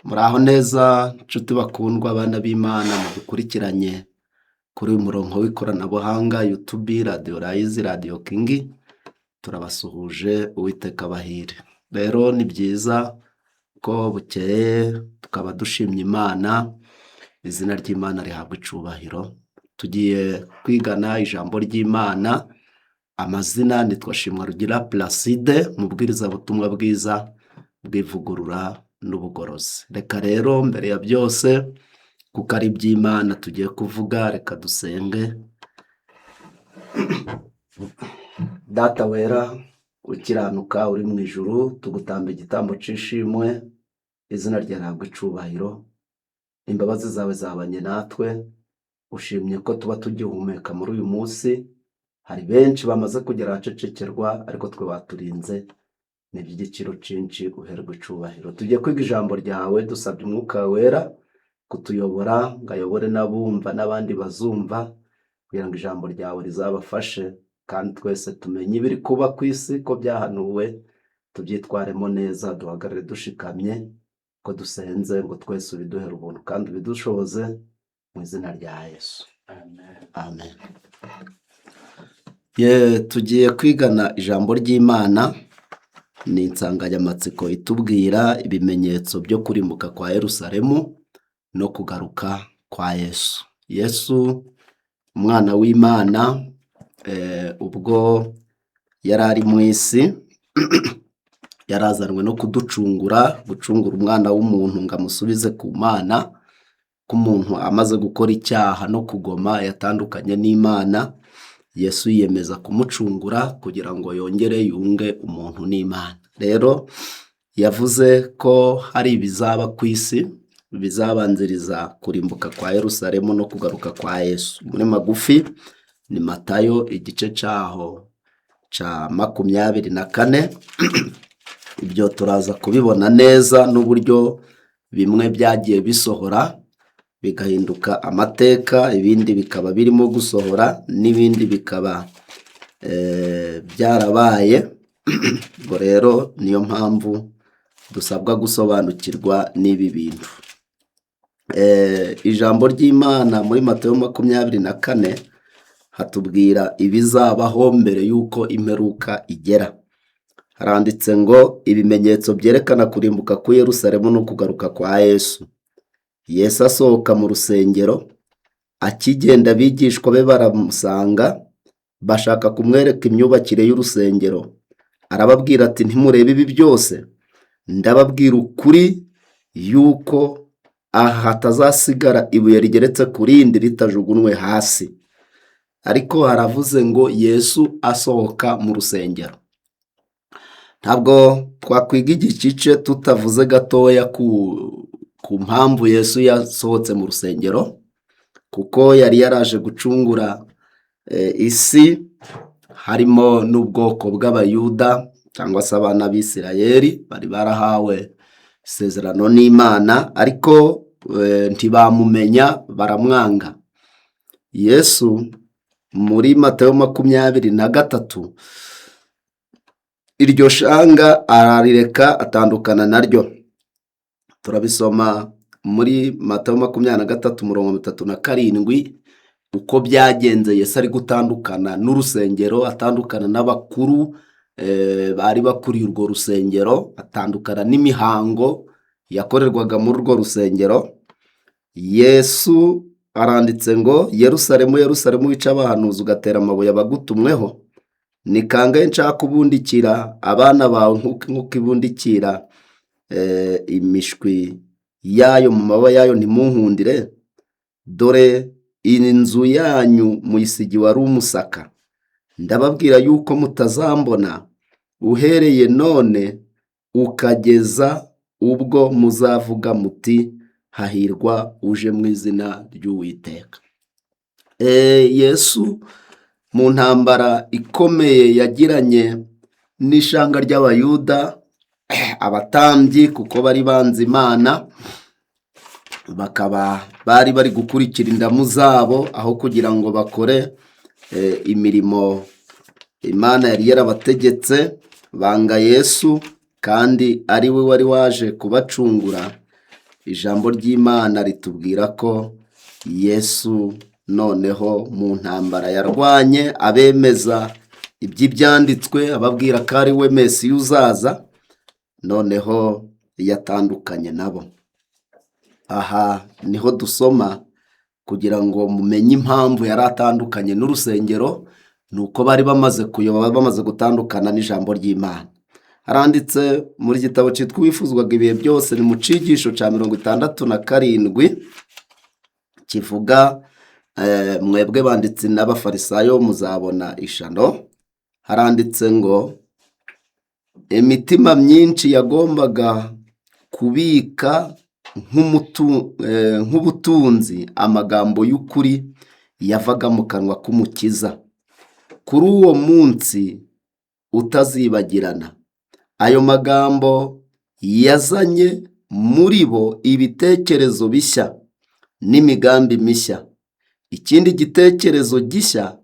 Muraho neza nshuti bakundwa abana b'Imana mudukurikiranye kuri uyu murongo w'ikoranabuhanga YouTube, Radio Rise, Radio King. Turabasuhuje, Uwiteka abahire. Rero ni byiza ko bukeye tukaba dushimye Imana, izina ry'Imana rihabwa icubahiro. Tugiye kwigana ijambo ry'Imana. Amazina nitwa Shimwarugira Placide, mubwirizabutumwa bwiza bw'ivugurura n'ubugorozi. Reka rero mbere ya byose kuko ari iby'Imana tugiye kuvuga, reka dusenge. Data wera ukiranuka uri mu ijuru, tugutamba igitambo c'ishimwe, izina ryawe rihabwa icubahiro. Imbabazi zawe zabanye natwe, ushimye ko tuba tugihumeka muri uyu munsi. Hari benshi bamaze kugera ahacecekerwa, ariko twe baturinze, ni iby'igiciro cyinshi, uherwe icubahiro. Tugiye kwiga ijambo ryawe, dusabye umwuka wera kutuyobora, ngo ayobore n'abumva n'abandi bazumva, kugira ngo ijambo ryawe rizabafashe, kandi twese tumenye ibiri kuba ku isi ko byahanuwe, tubyitwaremo neza, duhagarare dushikamye, ko dusenze ngo twese ubiduhere ubuntu kandi ubidushoboze, mu izina rya Yesu. Amen. Tugiye kwigana ijambo ry'Imana. Ni insanganyamatsiko itubwira ibimenyetso byo kurimbuka kwa Yerusalemu no kugaruka kwa Yesu. Yesu umwana w'Imana, ubwo yari ari mu isi yarazanwe no gucungura umwana w'umuntu ngo amusubize ku Mana, ko umuntu amaze gukora icyaha no kugoma yatandukanye n'Imana. Yesu yiyemeza kumucungura kugira ngo yongere yunge umuntu n'Imana. Rero yavuze ko hari ibizaba ku isi bizabanziriza kurimbuka kwa Yerusalemu no kugaruka kwa Yesu. Muri magufi ni Matayo igice cyaho ca 24. Ibyo turaza kubibona neza n'uburyo bimwe byagiye bisohora bigahinduka amateka, ibindi bikaba birimo gusohora, n'ibindi bikaba byarabaye. Ubwo rero niyo mpamvu dusabwa gusobanukirwa n'ibi bintu. Ijambo ry'Imana muri Matayo 24 hatubwira ibizabaho mbere y'uko imperuka igera. Haranditse ngo ibimenyetso byerekana kurimbuka ku Yerusalemu no kugaruka kwa Yesu. Yesu asohoka mu rusengero, akigenda abigishwa be baramusanga, bashaka kumwereka imyubakire y'urusengero. Arababwira ati, ntimurebe ibi byose, ndababwira ukuri yuko aha hatazasigara ibuye rigeretse ku rindi ritajugunywe hasi. Ariko haravuze ngo Yesu asohoka mu rusengero. Ntabwo twakwiga iki gice tutavuze gatoya ku mpamvu Yesu yasohotse mu rusengero, kuko yari yaraje gucungura isi, harimo n'ubwoko bw'Abayuda cyangwa se abana b'Isirayeli bari barahawe isezerano n'Imana, ariko ntibamumenya, baramwanga. Yesu muri Matayo 23 iryo shanga ararireka atandukana naryo. Turabisoma muri Matayo 23:37 uko byagenze. Yesu ari gutandukana n'urusengero, atandukana n'abakuru bari bakuriye urwo rusengero, atandukana n'imihango yakorerwaga muri urwo rusengero. Yesu aranditse ngo, Yerusalemu, Yerusalemu wica abahanuzi ugatera amabuye abagutumweho, ni kangahe nshaka kubundikira abana bawe nk'uko ibundikira imishwi yayo mu mababa yayo, ntimunkundire? Dore inzu yanyu muyisigiwe ari umusaka. Ndababwira yuko mutazambona uhereye none ukageza ubwo muzavuga muti, hahirwa uje mu izina ry'Uwiteka. Yesu mu ntambara ikomeye yagiranye n'ishanga ry'Abayuda, abatambyi, kuko bari banze Imana, bakaba bari gukurikira indamu zabo aho kugira ngo bakore imirimo Imana yari yarabategetse. Banga Yesu kandi ari we wari waje kubacungura. ijambo ry'Imana ritubwira ko Yesu noneho mu ntambara yarwanye abemeza iby'ibyanditswe, ababwira ko ari we Mesiya uzaza, noneho yatandukanye nabo. Aha niho dusoma kugira ngo mumenye impamvu yari atandukanye n'urusengero, nuko bari bamaze kuyoba, bamaze gutandukana n'ijambo ry'Imana. Haranditse muri gitabo cyitwa Uwifuzwaga ibihe byose, ni mu cigisho ca 67 kivuga mwebwe banditsi n'abafarisayo muzabona ishano. Haranditse ngo imitima myinshi yagombaga kubika nk'ubutunzi amagambo y'ukuri yavaga mu kanwa k'Umukiza kuri uwo munsi utazibagirana. Ayo magambo yazanye muri bo ibitekerezo bishya n'imigambi mishya. Ikindi gitekerezo gishya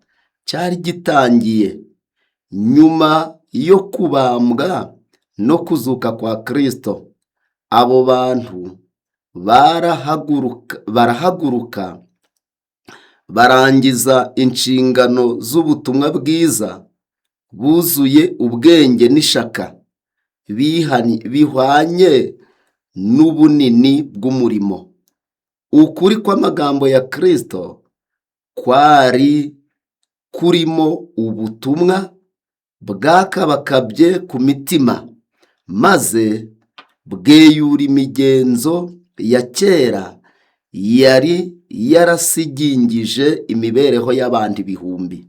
cyari gitangiye nyuma yo kubambwa no kuzuka kwa Kristo. Abo bantu barahaguruka barangiza inshingano z'ubutumwa bwiza, buzuye ubwenge n'ishaka, bihwanye n'ubunini bw'umurimo. Ukuri kw'amagambo ya Kristo kwari kurimo ubutumwa bwakabakabye ku mitima, maze bweyura imigenzo ya kera yari yarasigingije imibereho y'abandi ibihumbi.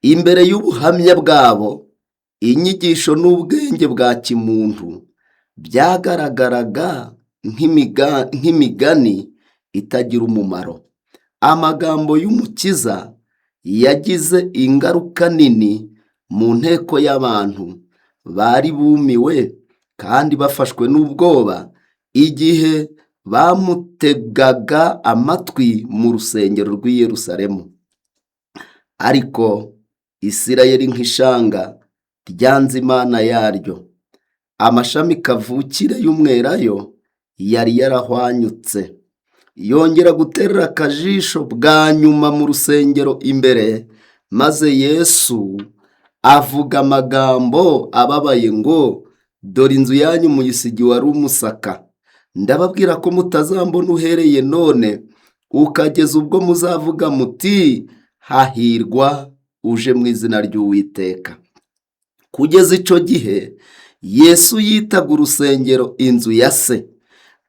Imbere y'ubuhamya bwabo, inyigisho n'ubwenge bwa kimuntu byagaragaraga nk'imigani itagira umumaro. Amagambo y'Umukiza yagize ingaruka nini mu nteko y'abantu. Bari bumiwe kandi bafashwe n'ubwoba igihe bamutegaga amatwi mu rusengero rw'i Yerusalemu. Ariko Isirayeli nk'ishanga ryanze Imana yaryo, amashami kavukire y'umwelayo yari yarahwanyutse. Yongera guterera akajisho bwa nyuma mu rusengero imbere, maze Yesu avuga amagambo ababaye ngo, dore inzu yanyu muyisigiwe ari umusaka. Ndababwira ko mutazambona uhereye none ukageza ubwo muzavuga muti, hahirwa uje mu izina ry'Uwiteka. Kugeza ico gihe Yesu yitaga urusengero inzu ya se,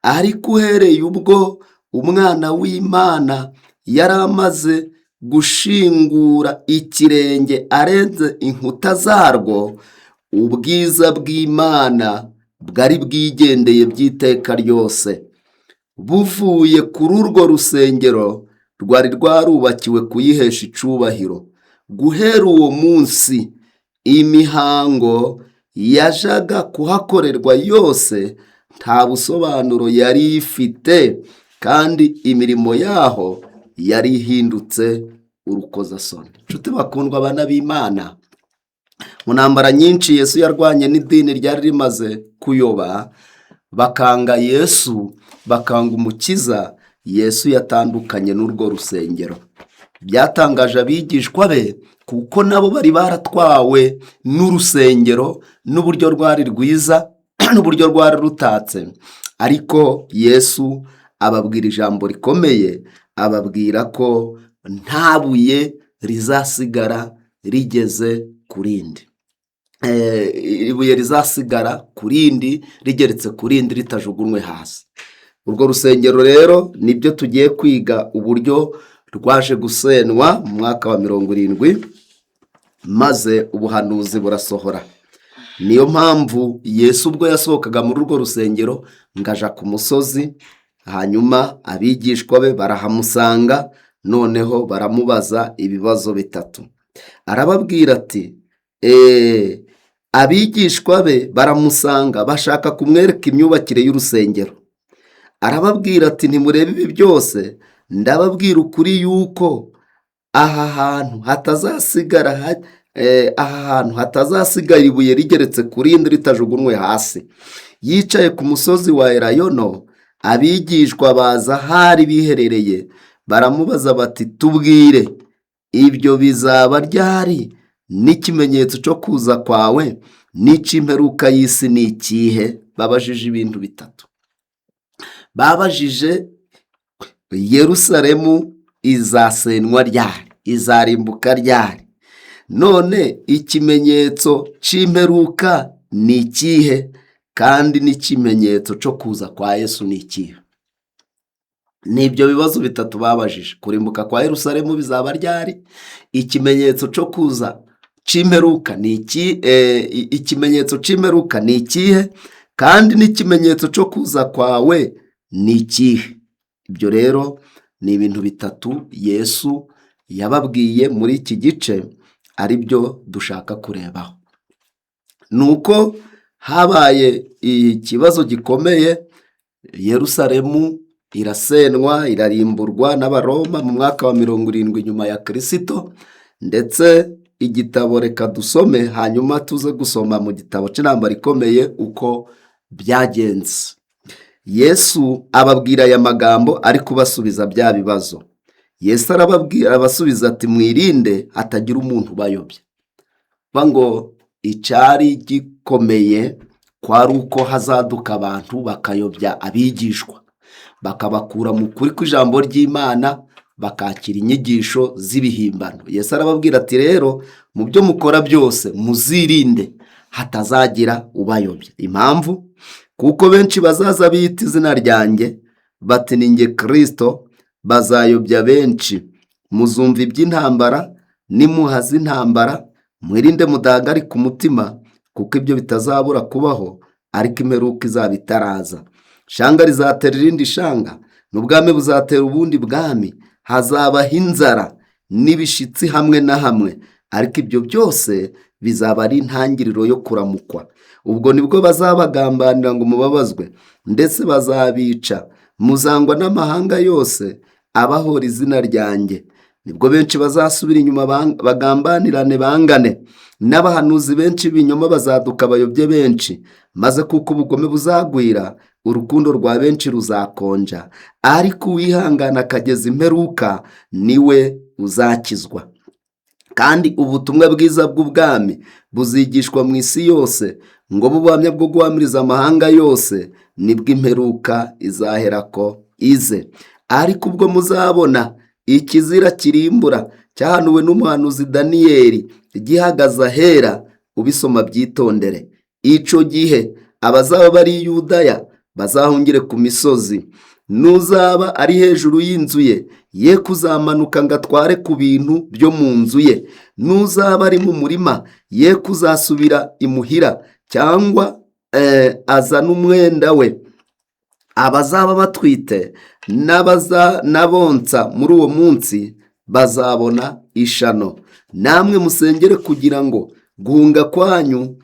ariko uhereye ubwo Umwana w'Imana yari amaze gushingura ikirenge arenze inkuta zarwo, ubwiza bw'Imana bwari bwigendeye by'iteka ryose buvuye kuri urwo rusengero rwari rwarubakiwe kuyihesha icubahiro. Guhera uwo munsi imihango yajaga kuhakorerwa yose nta busobanuro yari ifite, kandi imirimo yaho yari ihindutse urukozasoni. Nshuti bakundwa, abana b'Imana, mu ntambara nyinshi Yesu yarwanye n'idini ryari rimaze kuyoba, bakanga Yesu, bakanga Umukiza. Yesu yatandukanye n'urwo rusengero. Byatangaje abigishwa be, kuko nabo bari baratwawe n'urusengero n'uburyo rwari rwiza n'uburyo rwari rutatse. Ariko Yesu ababwira ijambo rikomeye, ababwira ko nta buye rizasigara rigeze ku rindi, ibuye rizasigara ku rindi rigeretse ku rindi ritajugunywe hasi. Urwo rusengero rero nibyo tugiye kwiga uburyo rwaje gusenwa mu mwaka wa 70, maze ubuhanuzi burasohora. Niyo mpamvu Yesu ubwo yasohokaga muri urwo rusengero ngaja ku musozi, hanyuma abigishwa be barahamusanga, noneho baramubaza ibibazo bitatu. Arababwira ati, abigishwa be baramusanga bashaka kumwereka imyubakire y'urusengero. Arababwira ati, ntimurebe ibi byose, ndababwira ukuri yuko aha hantu hatazasigara ibuye rigeretse ku rindi ritajugunywe hasi. Yicaye ku musozi wa Elayono abigishwa baza ahari biherereye, baramubaza bati tubwire, ibyo bizaba ryari, n'ikimenyetso cyo kuza kwawe n'icy'imperuka y'isi ni ikihe? Babajije ibintu bitatu. Babajije Yerusalemu izasenywa ryari, izarimbuka ryari, none ikimenyetso cy'imperuka ni ikihe, kandi n'ikimenyetso cyo kuza kwa Yesu ni ikihe? Ni ibyo bibazo bitatu babajije. Kurimbuka kwa Yerusalemu bizaba ryari, ikimenyetso cyo kuza cy'imperuka ni iki, ikimenyetso cy'imperuka ni ikihe, kandi n'ikimenyetso cyo kuza kwawe ni ikihe? Ibyo rero ni ibintu bitatu Yesu yababwiye muri iki gice, ari byo dushaka kurebaho. Nuko habaye ikibazo gikomeye, Yerusalemu irasenwa, irarimburwa n'Abaroma mu mwaka wa 70 nyuma ya Kristo. Ndetse igitabo reka dusome, hanyuma tuze gusoma mu gitabo cy'intambara ikomeye uko byagenze. Yesu ababwira aya magambo ari kubasubiza bya bibazo. Yesu arababwira, abasubiza ati mwirinde hatagira umuntu ubayobya. Ngo icyari gikomeye kwari uko hazaduka abantu bakayobya abigishwa, bakabakura mu kuri kw'ijambo ry'Imana, bakakira inyigisho z'ibihimbano. Yesu arababwira ati rero mu byo mukora byose muzirinde hatazagira ubayobya. Impamvu? Kuko benshi bazaza biyita izina ryanjye bati ni njye Kristo, bazayobya benshi. Muzumva iby'intambara, nimuhaza intambara, mwirinde mudahagarika umutima, kuko ibyo bitazabura kubaho, ariko imperuka izaba itaraza. Shanga rizatera irindi shanga, n'ubwami buzatera ubundi bwami, hazabaho inzara n'ibishitsi hamwe na hamwe, ariko ibyo byose bizaba ari intangiriro yo kuramukwa. Ubwo nibwo bazabagambanira ngo mubabazwe, ndetse bazabica. Muzangwa n'amahanga yose abahora izina ryanjye. Nibwo benshi bazasubira inyuma bagambanirane bangane, n'abahanuzi benshi b'ibinyoma bazaduka bayobye benshi. Maze kuko ubugome buzagwira, urukundo rwa benshi ruzakonja, ariko uwihangana akageza imperuka niwe uzakizwa. Kandi ubutumwa bwiza bw'ubwami buzigishwa mu isi yose, ngo bubuhamya bwo guhamiriza amahanga yose, nibwo imperuka izaherako ize. Ariko ubwo muzabona ikizira kirimbura cyahanuwe n'umuhanuzi Daniyeli gihagaze ahera, ubisoma byitondere. Ico gihe abazaba bari i Yudaya bazahungire ku misozi. Nuzaba ari hejuru y'inzu ye, ye kuzamanuka ngo atware ku bintu byo mu nzu ye. Nuzaba ari mu murima, ye kuzasubira imuhira, cyangwa azana umwenda we. Abazaba batwite n'abonsa muri uwo munsi bazabona ishano. Namwe musengere kugira ngo guhunga kwanyu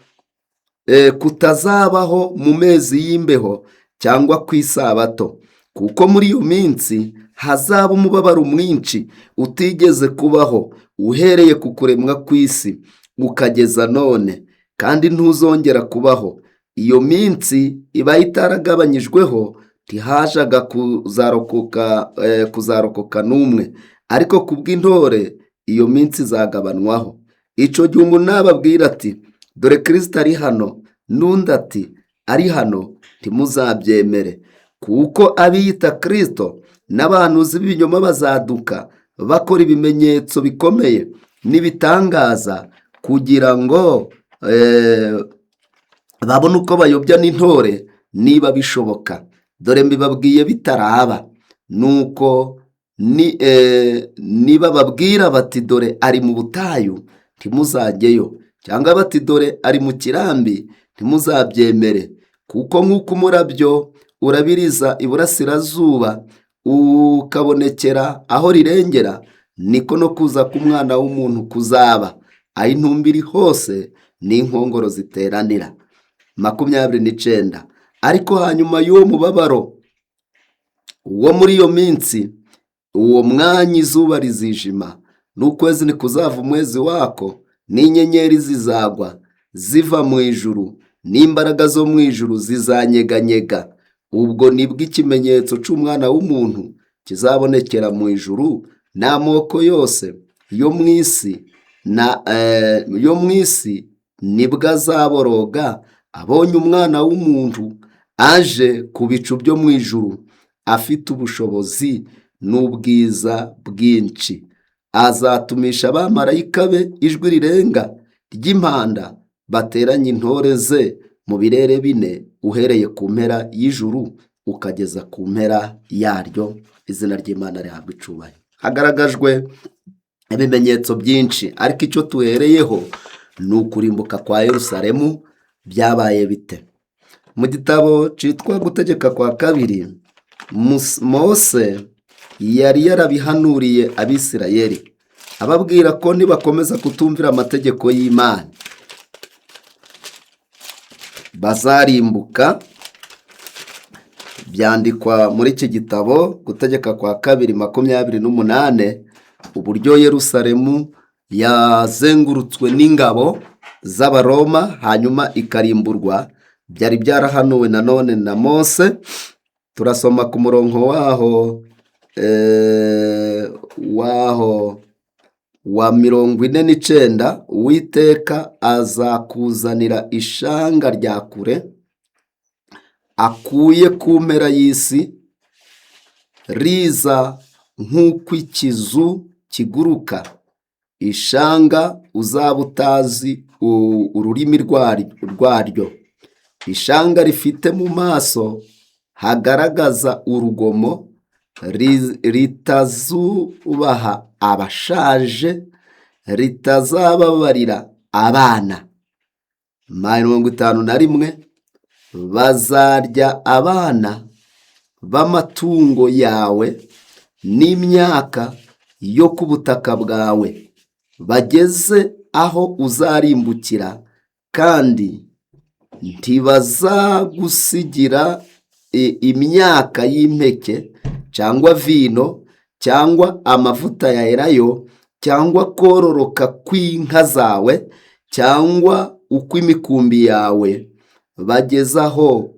kutazabaho mu mezi y'imbeho cyangwa ku isabato, kuko muri iyo minsi hazaba umubabaro mwinshi utigeze kubaho, uhereye ku kuremwa kw'isi ukageza none, kandi ntuzongera kubaho. Iyo minsi iba itaragabanyijweho, ntihajaga kuzarokoka n'umwe, ariko kubw'intore iyo minsi izagabanwaho. Ico gihe umuntu nababwira ati dore Kristo ari hano, n'undi ati ari hano, ntimuzabyemere. Kuko abiyita Kristo n'abahanuzi b'ibinyoma bazaduka bakora ibimenyetso bikomeye n'ibitangaza, kugira ngo babone uko bayobya n'intore niba bishoboka. Dore mbibabwiye bitaraba. Nuko niba babwira bati dore ari mu butayu, ntimuzajyeyo, cyangwa bati dore ari mu kirambi, ntimuzabyemere. Kuko nk'uko umurabyo urabiriza iburasirazuba ukabonekera aho rirengera, niko no kuza k'Umwana w'umuntu kuzaba. Aho intumbi iri hose n'inkongoro ziteranira. 29. Ariko hanyuma y'uwo mubabaro wo muri iyo minsi, uwo mwanya izuba rizijima, n'ukwezi ntikuzava umwezi wako, n'inyenyeri zizagwa ziva mu ijuru, n'imbaraga zo mu ijuru zizanyeganyega. ubwo nibwo ikimenyetso cy'umwana w'umuntu kizabonekera mu ijuru, n'amoko yose yo mu isi nibwo azaboroga abonye umwana w'umuntu aje ku bicu byo mu ijuru afite ubushobozi n'ubwiza bwinshi. Azatumisha abamarayika be ijwi rirenga ry'impanda, bateranye intore ze mu birere bine, uhereye ku mpera y'ijuru ukageza ku mpera yaryo. Izina ry'Imana rihabwa icubahiro. Hagaragajwe ibimenyetso byinshi, ariko icyo tuhereyeho ni ukurimbuka kwa Yerusalemu. Byabaye bite? Mu gitabo cyitwa Gutegeka kwa kabiri, Mose yari yarabihanuriye Abisirayeli ababwira ko nibakomeza kutumvira amategeko y'Imana bazarimbuka. Byandikwa muri iki gitabo Gutegeka kwa kabiri 28 uburyo Yerusalemu yazengurutswe n'ingabo z'Abaroma hanyuma ikarimburwa. Byari byarahanuwe nanone na Mose. Turasoma ku murongo waho wa 49, Uwiteka azakuzanira ishanga rya kure akuye ku mpera y'isi, riza nk'uko ikizu kiguruka, ishanga uzaba utazi ururimi rwaryo, ishanga rifite mu maso hagaragaza urugomo, ritazubaha abashaje, ritazababarira abana. 51, bazarya abana b'amatungo yawe n'imyaka yo ku butaka bwawe, bageze aho uzarimbukira, kandi ntibazagusigira imyaka y'impeke cyangwa vino cyangwa amavuta ya elayo cyangwa kororoka kw'inka zawe cyangwa ukw'imikumbi yawe, bageze aho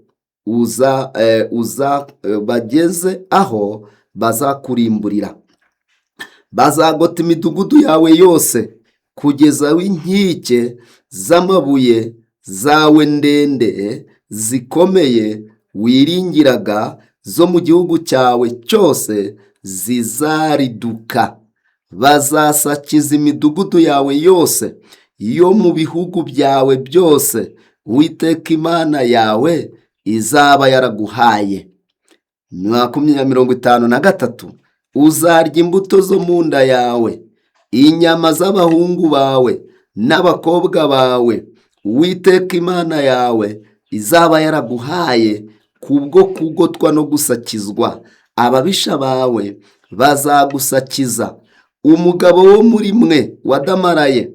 bazakurimburira. Bazagota imidugudu yawe yose kugeza aho inkike z'amabuye zawe ndende zikomeye wiringiraga zo mu gihugu cyawe cyose zizariduka. Bazasakiza imidugudu yawe yose yo mu bihugu byawe byose Uwiteka Imana yawe izaba yaraguhaye. 53, uzarya imbuto zo mu nda yawe, inyama z'abahungu bawe n'abakobwa bawe Uwiteka Imana yawe izaba yaraguhaye kubwo kugotwa no gusakizwa. Ababisha bawe bazagusakiza. Umugabo wo muri mwe wadamaraye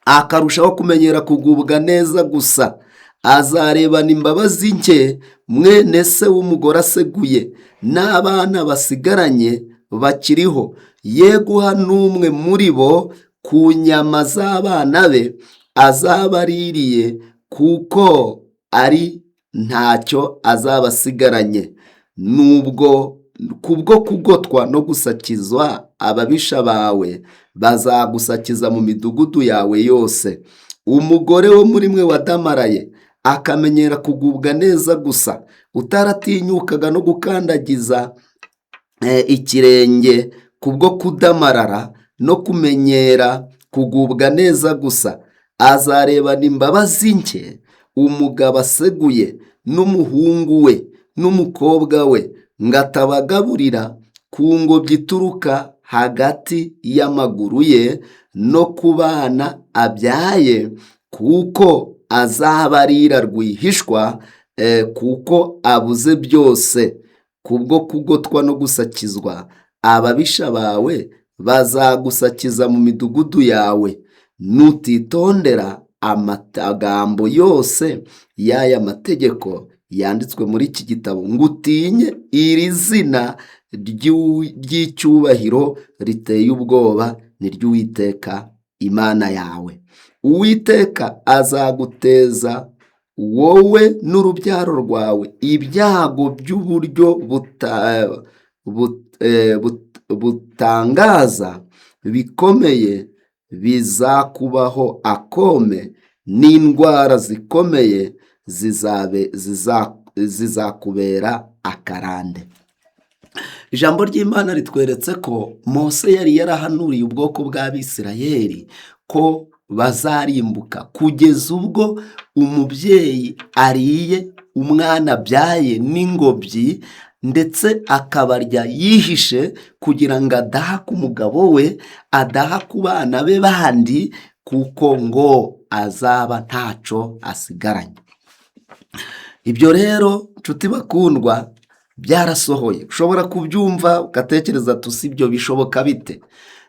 akarushaho kumenyera kugubwa neza gusa, azarebana imbabazi nke mwene se w'umugore aseguye n'abana basigaranye bakiriho, ye guha n'umwe muri bo ku nyama z'abana be azaba aririye, kuko ari ntacyo azaba asigaranye. Nubwo kubwo kugotwa no gusakizwa, ababisha bawe bazagusakiza mu midugudu yawe yose. Umugore wo muri mwe wadamaraye akamenyera kugubwa neza gusa, utaratinyukaga no gukandagiza ikirenge kubwo kudamarara no kumenyera kugubwa neza gusa, azarebana imbabazi nke umugabo aseguye n'umuhungu we n'umukobwa we, ngatabagaburira ku ngobyi ituruka hagati y'amaguru ye no ku bana abyaye, kuko azabarira rwihishwa, kuko abuze byose. Kubwo kugotwa no gusakizwa, ababisha bawe bazagusakiza mu midugudu yawe. Nutitondera amagambo yose y'aya mategeko yanditswe muri iki gitabo, ngo utinye iri zina ry'icyubahiro riteye ubwoba, ni ry'Uwiteka Imana yawe. Uwiteka azaguteza wowe n'urubyaro rwawe ibyago by'uburyo butangaza bikomeye bizakubaho akome, n'indwara zikomeye zizakubera akarande. Ijambo ry'Imana ritweretse ko Mose yari yarahanuriye ubwoko bw'Abisirayeli ko bazarimbuka kugeza ubwo umubyeyi ariye umwana abyaye n'ingobyi, ndetse akabarya yihishe kugira ngo adaha ku mugabo we, adaha ku bana be bandi, kuko ngo azaba ntaco asigaranye. Ibyo rero nshuti bakundwa byarasohoye. Ushobora kubyumva ugatekereza tusi ibyo bishoboka bite?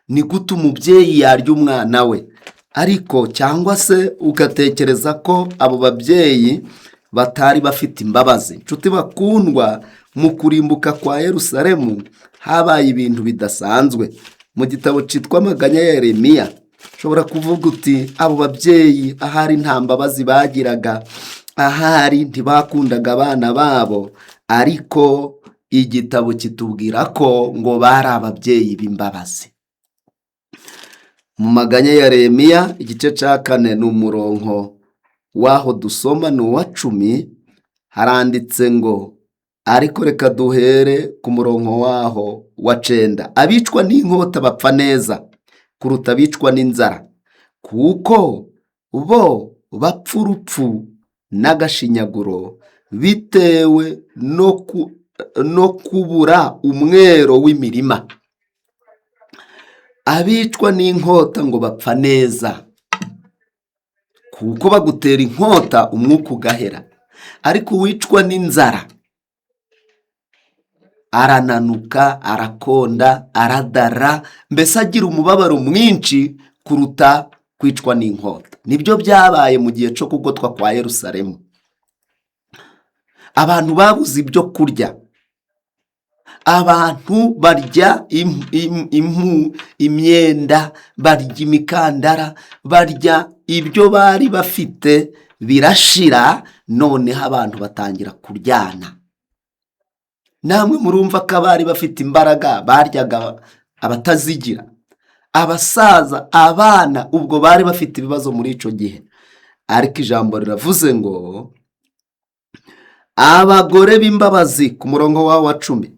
Ni gute umubyeyi yarya umwana we? Ariko cyangwa se ugatekereza ko abo babyeyi batari bafite imbabazi. Nshuti bakundwa, mu kurimbuka kwa Yerusalemu habaye ibintu bidasanzwe. Mu gitabo cyitwa Amaganya ya Yeremiya ushobora kuvuga uti abo babyeyi ahari nta mbabazi bagiraga, ahari ntibakundaga abana babo, ariko igitabo kitubwira ko ngo bari ababyeyi b'imbabazi. Mu Maganya ya Yeremiya igice cya 4 n'umurongo waho dusoma ni uwa 10, haranditse ngo, ariko reka duhere ku murongo waho wa 9. Abicwa n'inkota bapfa neza kuruta abicwa n'inzara, kuko bo bapfa urupfu n'agashinyaguro bitewe no kubura umwero w'imirima. Abicwa n'inkota ngo bapfa neza kuko bagutera inkota umwuka ugahera, ariko uwicwa n'inzara arananuka, arakonda, aradara, mbese agira umubabaro mwinshi kuruta kwicwa n'inkota. Nibyo byabaye mu gihe cyo kugotwa kwa Yerusalemu. Abantu babuze ibyo kurya, abantu barya imyenda, barya imikandara, barya ibyo bari bafite birashira, noneho abantu batangira kuryana. Namwe murumva ko abari bafite imbaraga baryaga abatazigira, abasaza, abana, ubwo bari bafite ibibazo muri ico gihe. Ariko ijambo riravuze ngo abagore b'imbabazi, ku murongo wawo wa 10,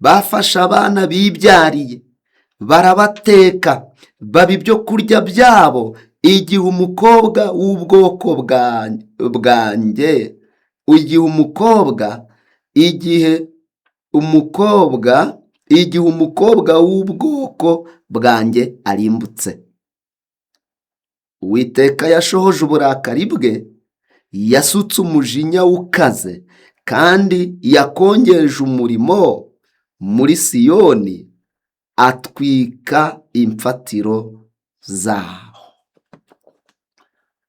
bafashe abana bibyariye barabateka baba ibyo kurya byabo, igihe umukobwa w'ubwoko bwanjye, igihe umukobwa w'ubwoko bwanjye arimbutse. Uwiteka yashohoje uburakari bwe, yasutse umujinya ukaze, kandi yakongeje umurimo muri Siyoni, atwika imfatiro zaho.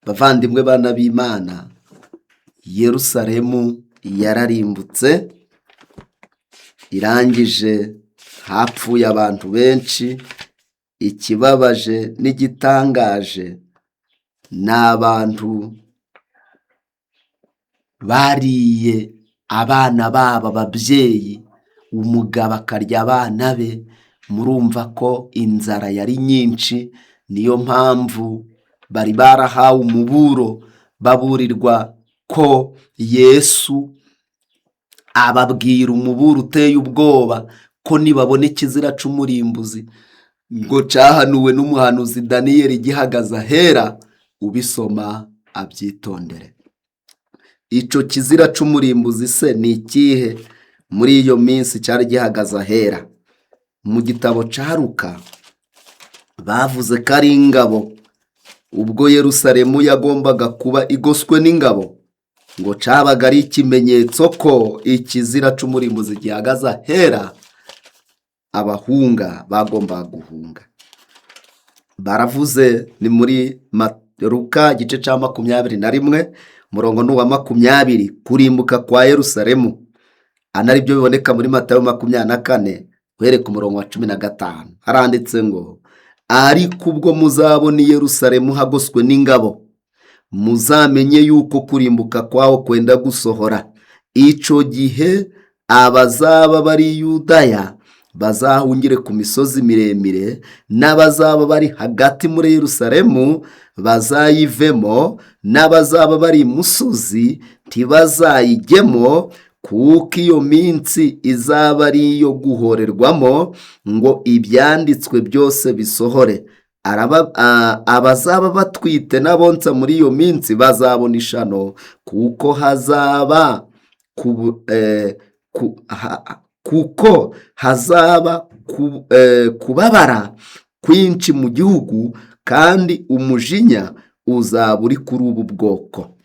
Bavandimwe bana b'Imana, Yerusalemu yararimbutse, irangije hapfuye abantu benshi. Ikibabaje n'igitangaje ni abantu bariye abana babo, ababyeyi, umugabo akarya abana be. Murumva ko inzara yari nyinshi, niyo mpamvu bari barahawe umuburo, baburirwa ko Yesu ababwira umuburo uteye ubwoba ko nibabona ikizira c'umurimbuzi ngo cahanuwe n'umuhanuzi Daniyeli gihagaze ahera, ubisoma abyitondere. Ico kizira c'umurimbuzi se ni ikihe? Muri iyo minsi cyari gihagaze ahera. Mu gitabo ca Luka bavuze ko ari ingabo. Ubwo Yerusalemu yagombaga kuba igoswe n'ingabo, ngo cabaga ari ikimenyetso ko ikizira c'umurimbuzi gihagaze ahera, abahunga bagombaga guhunga. Baravuze ni muri Luka igice ca 21 murongo n'uwa 20, kurimbuka kwa Yerusalemu. Anari byo biboneka muri Matayo 24 uhereye ku murongo wa 15. Haranditse ngo, ariko ubwo muzabona i Yerusalemu hagoswe n'ingabo, muzamenye yuko kurimbuka kwawo kwenda gusohora. Ico gihe abazaba bari i Yudaya bazahungire ku misozi miremire, n'abazaba bari hagati muri Yerusalemu bazayivemo, n'abazaba bari imusozi ntibazayijyemo, kuko iyo minsi izaba ari iyo guhorerwamo ngo ibyanditswe byose bisohore. Abazaba batwite n'abonsa muri iyo minsi bazabona ishano, kuko hazaba kubabara kwinshi mu gihugu, kandi umujinya uzaba uri kuri ubu bwoko.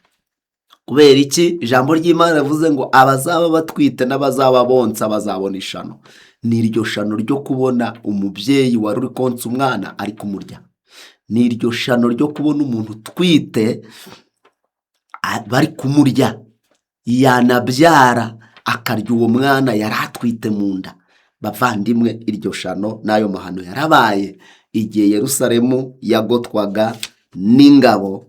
Kubera iki? Ijambo ry'Imana rivuze ngo abazaba batwite n'abazaba bonsa bazabona ishano. Ni iryo shano ryo kubona umubyeyi wari uri konsa umwana ari kumurya. Ni iryo shano ryo kubona umuntu utwite bari kumurya, yanabyara akarya uwo mwana yari atwite mu nda. Bavandimwe, iryo shano n'ayo mahano yarabaye igihe Yerusalemu yagotwaga n'ingabo,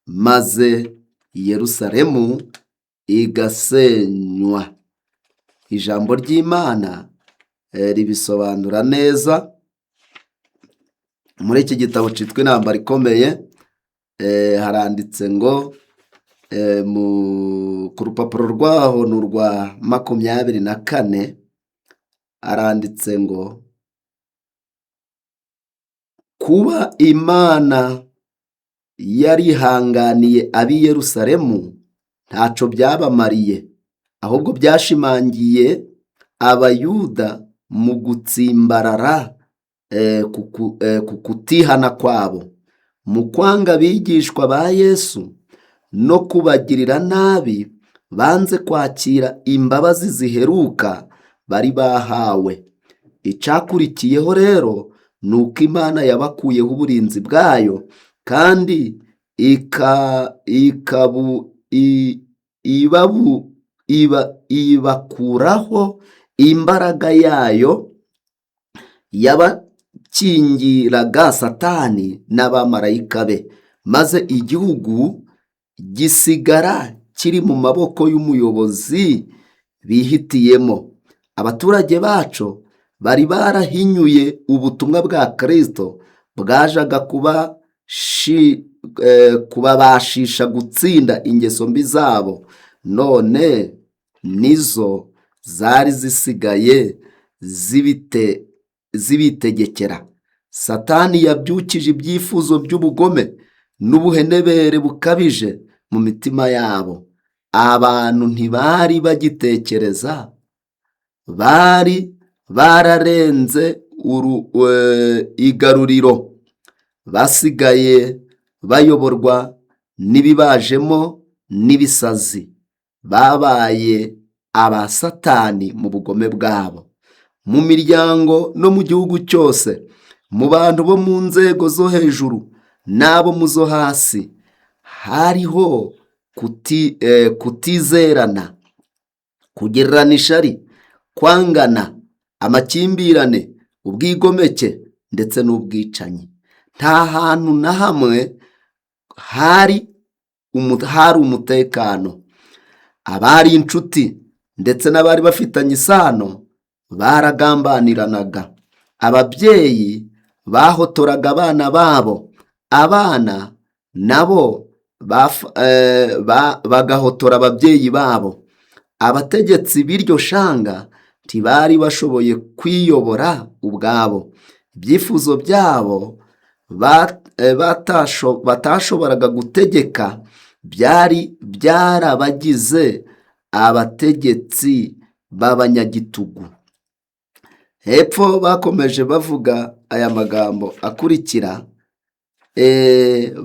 maze Yerusalemu igasenywa. Ijambo ry'Imana ribisobanura neza muri iki gitabo cyitwa Intambara Ikomeye. Haranditse ngo ku rupapuro rwaho ni urwa 24, haranditse ngo kuba Imana yarihanganiye ab'i Yerusalemu ntaco byabamariye, ahubwo byashimangiye Abayuda mu gutsimbarara ku kutihana kwabo, mu kwanga abigishwa ba Yesu no kubagirira nabi. Banze kwakira imbabazi ziheruka bari bahawe. Icakurikiyeho rero ni uko Imana yabakuyeho uburinzi bwayo, kandi ibakuraho imbaraga yayo yabakingiraga Satani n'abamarayika be, maze igihugu gisigara kiri mu maboko y'umuyobozi bihitiyemo. Abaturage bacu bari barahinyuye ubutumwa bwa Kristo bwajaga kubabashisha gutsinda ingeso mbi zabo, none nizo zari zisigaye zibitegekera. Satani yabyukije ibyifuzo by'ubugome n'ubuhenebere bukabije mu mitima yabo. Abantu ntibari bagitekereza, bari bararenze igaruriro, basigaye bayoborwa n'ibibajemo n'ibisazi. Babaye aba Satani mu bugome bwabo. Mu miryango no mu gihugu cyose, mu bantu bo mu nzego zo hejuru n'abo mu zo hasi, hariho kutizerana, kugererana ishari, kwangana, amakimbirane, ubwigomeke ndetse n'ubwicanyi. Nta hantu na hamwe hari umutekano. Abari inshuti ndetse n'abari bafitanye isano baragambaniranaga. Ababyeyi bahotoraga abana babo, abana nabo bagahotora ababyeyi babo. Abategetsi b'iryo shanga ntibari bashoboye kwiyobora ubwabo. Ibyifuzo byabo batashoboraga gutegeka byari byarabagize abategetsi b'abanyagitugu. Hepfo bakomeje bavuga aya magambo akurikira: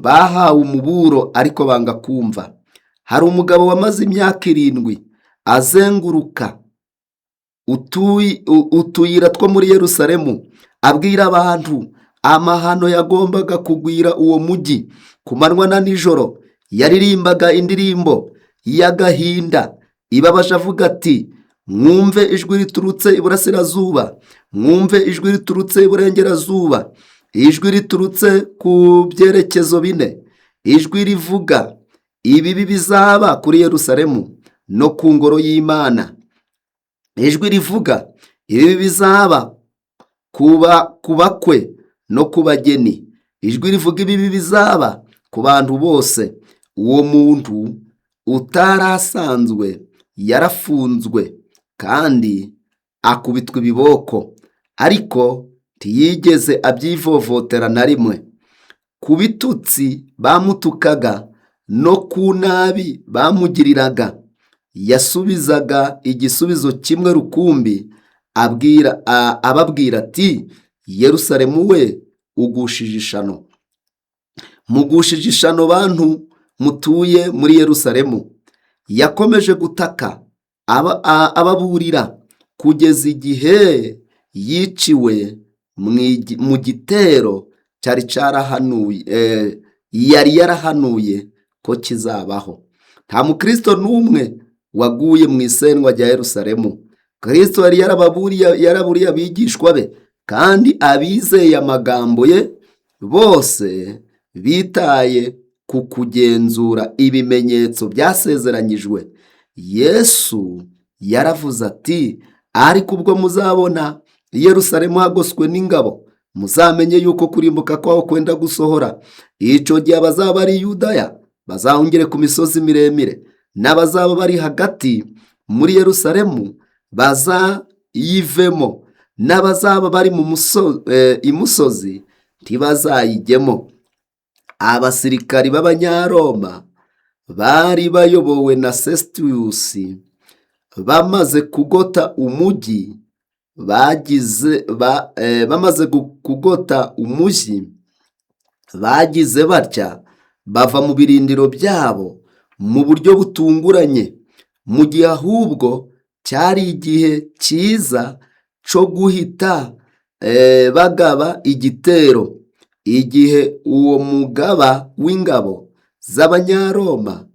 bahawe umuburo ariko banga kumva. Hari umugabo wamaze imyaka 7 azenguruka utuyira two muri Yerusalemu, abwira abantu amahano yagombaga kugwira uwo mujyi. Ku manywa na nijoro yaririmbaga indirimbo y'agahinda ibabaje avuga ati: mwumve ijwi riturutse iburasirazuba, mwumve ijwi riturutse iburengerazuba, ijwi riturutse ku byerekezo 4, ijwi rivuga ibibi bizaba kuri Yerusalemu no ku ngoro y'Imana, ijwi rivuga ibibi bizaba ku bakwe no ku bageni, ijwi rivuga ibibi bizaba ku bantu bose. Uwo muntu utarasanzwe yarafunzwe kandi akubitwa ibiboko, ariko ntiyigeze abyivovotera na rimwe. Ku bitutsi bamutukaga no ku nabi bamugiriraga, yasubizaga igisubizo kimwe rukumbi, ababwira ati, Yerusalemu we, ugushije ishano, mugushije ishano bantu mutuye muri Yerusalemu. Yakomeje gutaka ababurira kugeza igihe yiciwe mu gitero yari yarahanuye ko kizabaho. Nta mukristo n'umwe waguye mu isenywa rya Yerusalemu. Kristo yari yaraburiye abigishwa be, kandi abizeye amagambo ye bose bitaye ku kugenzura ibimenyetso byasezeranyijwe. Yesu yaravuze ati, ariko ubwo muzabona Yerusalemu hagoswe n'ingabo, muzamenye yuko kurimbuka kwaho kwenda gusohora. Ico gihe abazaba ari Yudaya bazahungire ku misozi miremire, n'abazaba bari hagati muri Yerusalemu bazayivemo, n'abazaba bari imusozi ntibazayijyemo. Abasirikari b'Abanyaroma bari bayobowe na Sesitiyusi bamaze kugota umujyi, bagize batya bava mu birindiro byabo mu buryo butunguranye, mu gihe ahubwo cyari igihe cyiza cyo guhita bagaba igitero. Igihe uwo mugaba w'ingabo z'Abanyaroma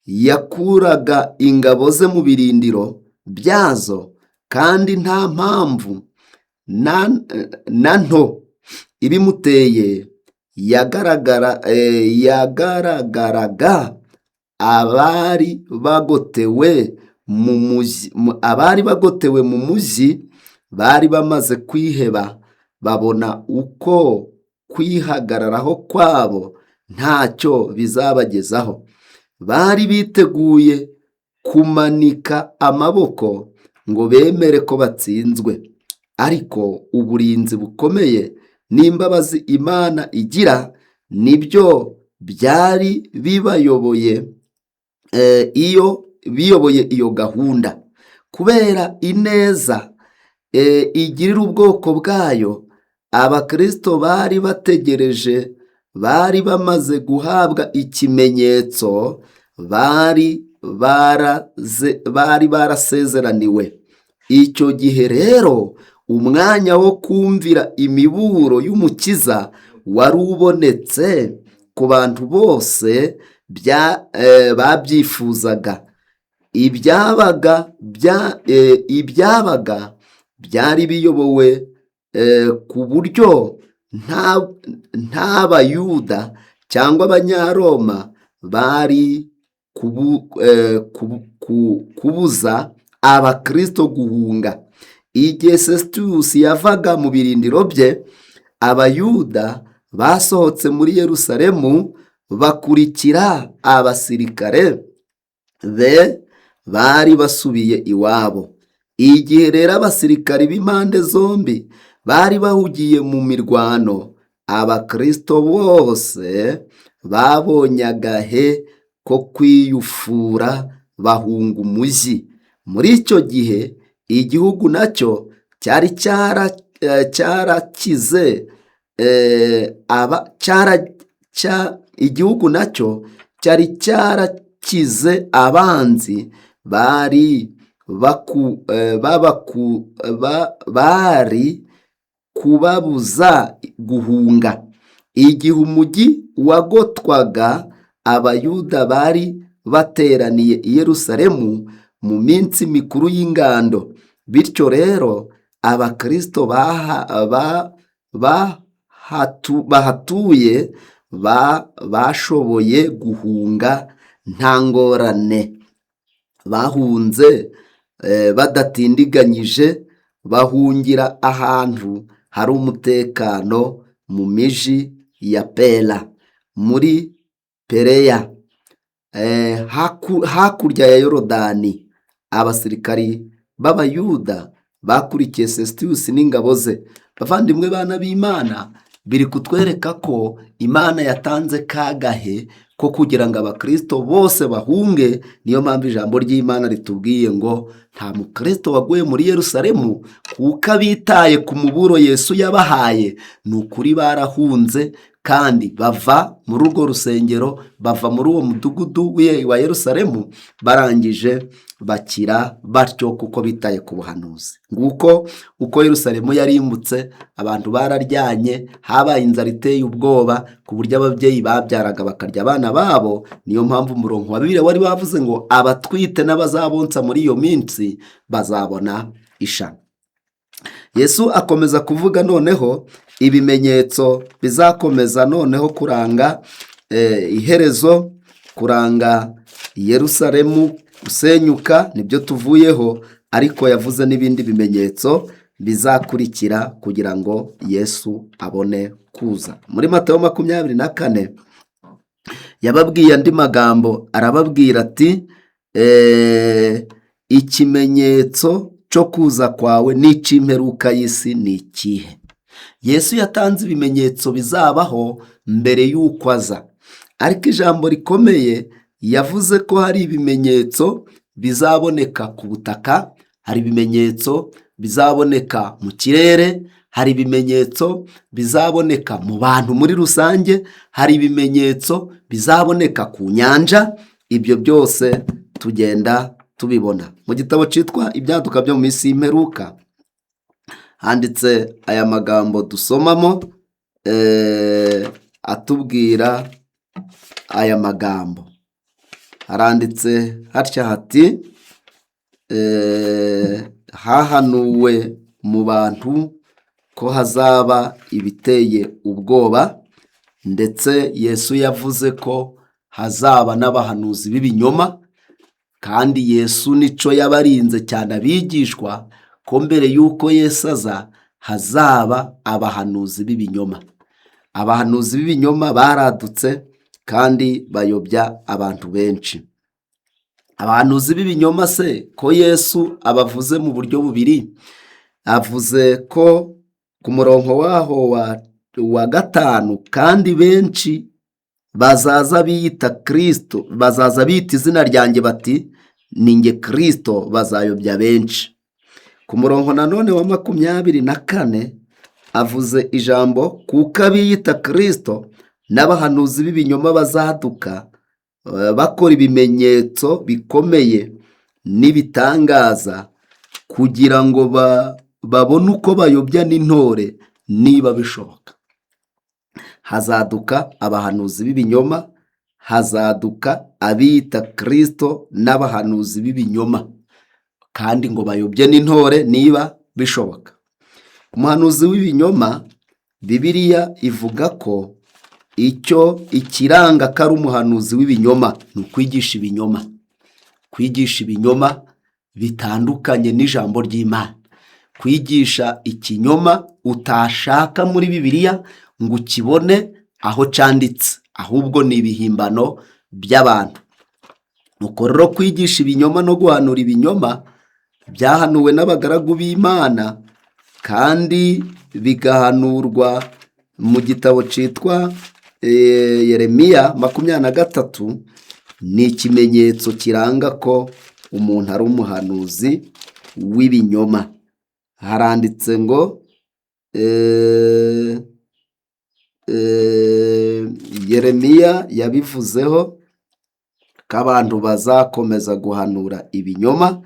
yakuraga ingabo ze mu birindiro byazo, kandi nta mpamvu na nto ibimuteye, yagaragaraga abari bagotewe mu mujyi bari bamaze kwiheba, babona uko kwihagararaho kwabo ntacyo bizabagezaho. Bari biteguye kumanika amaboko ngo bemere ko batsinzwe, ariko uburinzi bukomeye n'imbabazi Imana igira nibyo byari biyoboye iyo gahunda. Kubera ineza igirira ubwoko bwayo, abakristo bari bategereje bari bamaze guhabwa ikimenyetso bari barasezeraniwe. Icyo gihe rero umwanya wo kumvira imiburo y'Umukiza wari ubonetse ku bantu bose babyifuzaga. Ibyabaga byari biyobowe ku buryo nta Bayuda cyangwa Abanyaroma bari kubuza abakristo guhunga. Igihe Sesitiyusi yavaga mu birindiro bye, Abayuda basohotse muri Yerusalemu bakurikira abasirikare be bari basubiye iwabo. Igihe rero abasirikari b'impande zombi bari bahugiye mu mirwano, abakristo bose babonye agahe ko kwiyufura bahunga umujyi. Muri icyo gihe igihugu nacyo cyari cyarakize abanzi bari kubabuza guhunga. Igihe umujyi wagotwaga, Abayuda bari bateraniye i Yerusalemu mu minsi mikuru y'ingando. Bityo rero abakristo bahatuye bashoboye guhunga nta ngorane. Bahunze badatindiganyije, bahungira ahantu hari umutekano mu miji ya Pera muri Pereya. Hakurya ya Yorodani abasirikari b'Abayuda bakurikiye Fesitusi n'ingabo ze. Bavandimwe bana b'Imana, biri kutwereka ko Imana yatanze kagahe ko kugira ngo abakristo bose bahunge. Niyo mpamvu ijambo ry'Imana ritubwiye ngo nta mukristo waguye muri Yerusalemu kuko abitaye ku muburo Yesu yabahaye. Ni ukuri barahunze kandi bava muri urwo rusengero, bava muri uwo mudugudu wa Yerusalemu, barangije bakira batyo kuko bitaye ku buhanuzi. Nguko uko Yerusalemu yarimbutse, abantu bararyanye, habaye inzara iteye ubwoba ku buryo ababyeyi babyaraga bakarya abana babo. Niyo mpamvu umurongo wa Bibiliya wari wavuze ngo abatwite n'abazabonsa muri iyo minsi bazabona ishami. Yesu akomeza kuvuga noneho ibimenyetso bizakomeza noneho kuranga iherezo, kuranga Yerusalemu gusenyuka, nibyo tuvuyeho, ariko yavuze n'ibindi bimenyetso bizakurikira kugira ngo Yesu abone kuza. Muri Matayo 24 yababwiye andi magambo, arababwira ati ikimenyetso cyo kuza kwawe n'ic'imperuka y'isi ni ikihe? Yesu yatanze ibimenyetso bizabaho mbere y'uko aza, ariko ijambo rikomeye yavuze ko hari ibimenyetso bizaboneka ku butaka, hari ibimenyetso bizaboneka mu kirere, hari ibimenyetso bizaboneka mu bantu muri rusange, hari ibimenyetso bizaboneka ku nyanja. Ibyo byose tugenda tubibona mu gitabo cyitwa Ibyaduka byo mu minsi y'imperuka. Handitse aya magambo dusomamo, atubwira aya magambo. Haranditse hatya hati hahanuwe mu bantu ko hazaba ibiteye ubwoba, ndetse Yesu yavuze ko hazaba n'abahanuzi b'ibinyoma. Kandi Yesu nico yabarinze cyane abigishwa ko mbere y'uko Yesu aza hazaba abahanuzi b'ibinyoma. Abahanuzi b'ibinyoma baradutse kandi bayobya abantu benshi. Abahanuzi b'ibinyoma se ko Yesu abavuze mu buryo bubiri. Avuze ko ku murongo waho wa 5, kandi benshi bazaza biyita Kristo, bazaza bita izina ryanjye bati ni nge Kristo, bazayobya benshi. Ku murongo nanone wa 24 avuze ijambo kuko abiyita Kristo n'abahanuzi b'ibinyoma bazaduka bakora ibimenyetso bikomeye n'ibitangaza kugira ngo babone uko bayobya n'intore niba bishoboka. Hazaduka abahanuzi b'ibinyoma, hazaduka abiyita Kristo n'abahanuzi b'ibinyoma, kandi ngo bayobye n'intore niba bishoboka. Umuhanuzi w'ibinyoma, Bibiliya ivuga ko ikiranga ko ari umuhanuzi w'ibinyoma ni ukwigisha ibinyoma. Kwigisha ibinyoma bitandukanye n'ijambo ry'Imana. Kwigisha ikinyoma utashaka muri Bibiliya ngo ukibone aho cyanditse, ahubwo ni ibihimbano by'abantu. Nuko rero kwigisha ibinyoma no guhanura ibinyoma byahanuwe n'abagaragu b'Imana, kandi bigahanurwa mu gitabo cyitwa Yeremiya 23. Ni ikimenyetso kiranga ko umuntu ari umuhanuzi w'ibinyoma. Haranditse ngo Yeremiya yabivuzeho ko abantu bazakomeza guhanura ibinyoma,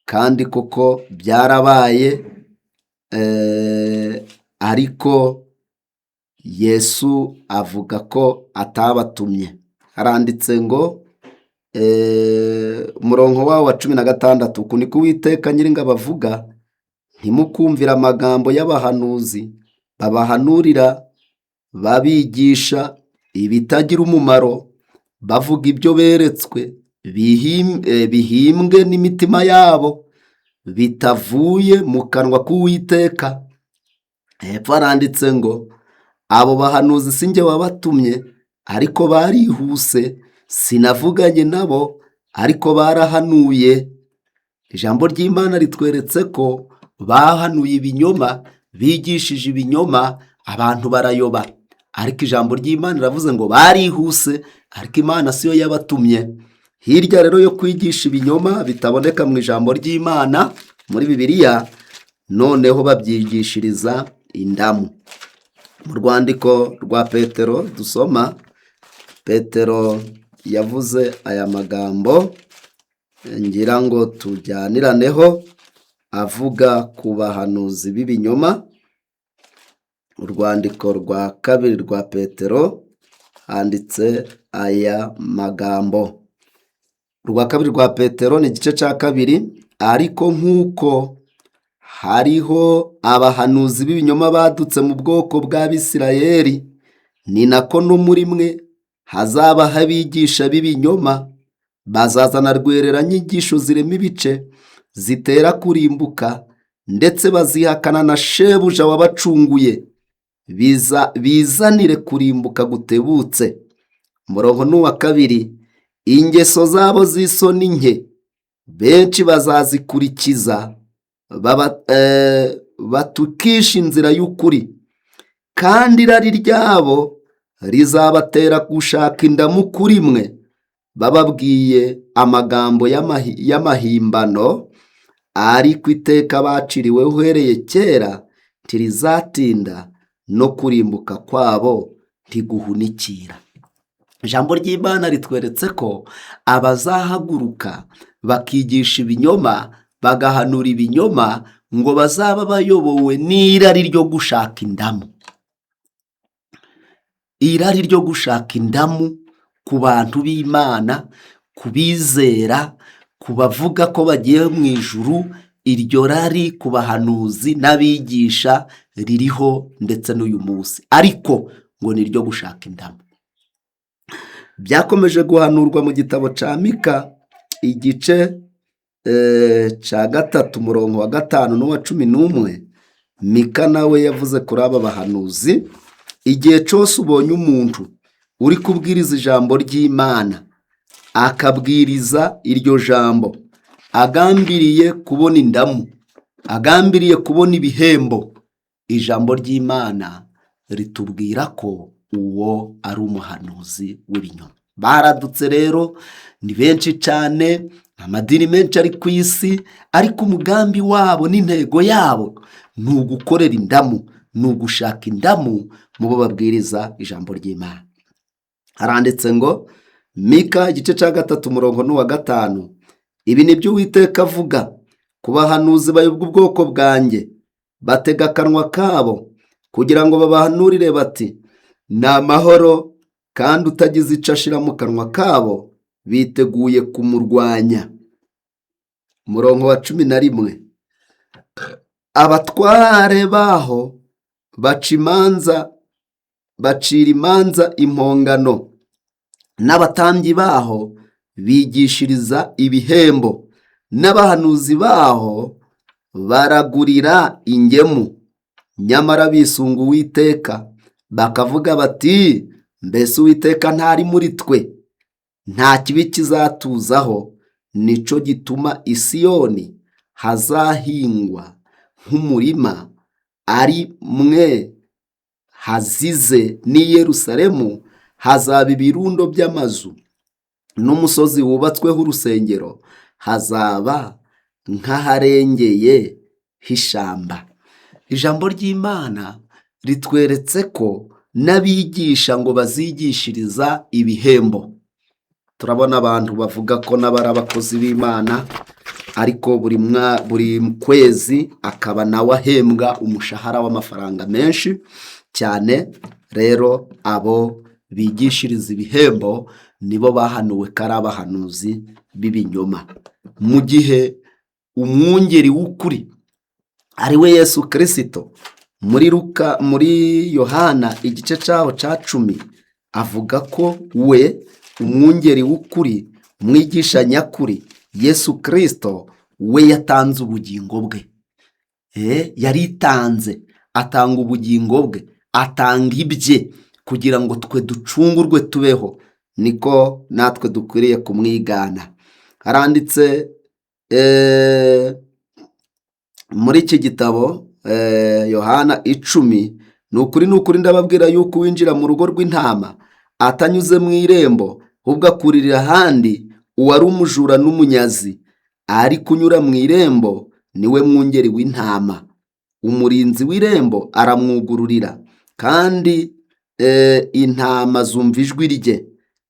kandi koko byarabaye, ariko Yesu avuga ko atabatumye. Haranditse ngo umurongo wawo wa 16, uku niko Uwiteka Nyiringabo avuga, ntimukumvira amagambo y'abahanuzi babahanurira babigisha ibitagira umumaro, bavuga ibyo beretswe, bihimbwe n'imitima yabo, bitavuye mu kanwa k'Uwiteka. Hepfo haranditse ngo abo bahanuzi si njye wabatumye, ariko barihuse, sinavuganye nabo, ariko barahanuye. Ijambo ry'Imana ritweretse ko bahanuye ibinyoma, bigishije ibinyoma, abantu barayoba. Ariko ijambo ry'Imana riravuze ngo barihuse, ariko Imana siyo yabatumye. Hirya rero yo kwigisha ibinyoma bitaboneka mu ijambo ry'Imana muri Bibiliya, noneho babyigishiriza indamu. Mu rwandiko rwa Petero dusoma, Petero yavuze aya magambo, ngira ngo tujyaniraneho, avuga ku bahanuzi b'ibinyoma. Urwandiko rwa kabiri rwa Petero handitse aya magambo. Urwa kabiri rwa Petero ni igice cya 2. Ariko nk'uko hariho abahanuzi b'ibinyoma badutse mu bwoko bw'Abisirayeli, ni nako no muri mwe hazabaho abigisha b'ibinyoma, bazazana rwerera-nyigisho zirema ibice, zitera kurimbuka, ndetse bazihakana na shebuja wabacunguye, bizanire kurimbuka gutebutse. Umurongo ni uwa 2. Ingeso zabo z'isoni nke benshi bazazikurikiza, batukisha inzira y'ukuri, kandi irari ryabo rizabatera gushaka indamu kuri mwe, bababwiye amagambo y'amahimbano, ariko iteka baciriwe uhereye kera ntirizatinda, no kurimbuka kwabo ntiguhunikira. Ijambo ry'Imana ritweretse ko abazahaguruka bakigisha ibinyoma, bagahanura ibinyoma, ngo bazaba bayobowe n'irari ryo gushaka indamu. Irari ryo gushaka indamu ku bantu b'Imana, ku bizera, ku bavuga ko bagiye mu ijuru. Iryo rari ku bahanuzi n'abigisha ririho ndetse n'uyu munsi, ariko ngo ni iryo gushaka indamu. Byakomeje guhanurwa mu gitabo cya Mika igice cya 3 umurongo wa 5 n'uwa 11. Mika nawe yavuze kuri aba bahanuzi, igihe cyose ubonye umuntu uri kubwiriza ijambo ry'Imana, akabwiriza iryo jambo agambiriye kubona indamu, agambiriye kubona ibihembo, ijambo ry'Imana ritubwira ko uwo ari umuhanuzi w'ibinyoma. Baradutse rero, ni benshi cyane, amadini menshi ari ku isi, ariko umugambi wabo n'intego yabo ni ugukorera indamu, ni ugushaka indamu mu bo babwiriza ijambo ry'Imana. Haranditse ngo Mika igice cya 3 umurongo n'uwa 5, ibi ni byo Uwiteka avuga ku bahanuzi bayobya ubwoko bwanjye, batega akanwa kabo kugira ngo babahanurire bati ni amahoro, kandi utagize icyo ashira mu kanwa kabo biteguye kumurwanya. Umurongo wa 11, abatware baho bacira imanza impongano, n'abatambyi baho bigishiriza ibihembo, n'abahanuzi baho baragurira ingemu. Nyamara bisunga Uwiteka, bakavuga bati mbese Uwiteka ntari muri twe, nta kibi kizatuzaho. Nico gituma i Siyoni hazahingwa nk'umurima, ari mwe hazize, n'i Yerusalemu hazaba ibirundo by'amazu, n'umusozi wubatsweho urusengero hazaba nk'aharengeye h'ishamba. Ijambo ry'Imana ritweretse ko n'abigisha ngo bazigishiriza ibihembo. Turabona abantu bavuga ko n'abari abakozi b'Imana, ariko buri kwezi akaba nawe ahembwa umushahara w'amafaranga menshi cyane. Rero abo bigishiriza ibihembo nibo bahanuwe ko ari abahanuzi b'ibinyoma, mu gihe umwungeri w'ukuri ari we Yesu Kristo muri Yohana igice cyaho cya 10 avuga ko we umwungeri w'ukuri, umwigisha nyakuri, Yesu Kristo, we yatanze ubugingo bwe. Yaritanze, atanga ubugingo bwe, atanga ibye kugira ngo twe ducungurwe tubeho. Niko natwe dukwiriye kumwigana. Haranditse muri iki gitabo Yohana 10, ni ukuri ndababwira yuko uwinjira mu rugo rw'intama atanyuze mu irembo, ahubwo akuririra ahandi, uwari umujura n'umunyazi, ari kunyura mu irembo niwe mwungeri w'intama. Umurinzi w'irembo aramwugururira, kandi intama zumva ijwi rye.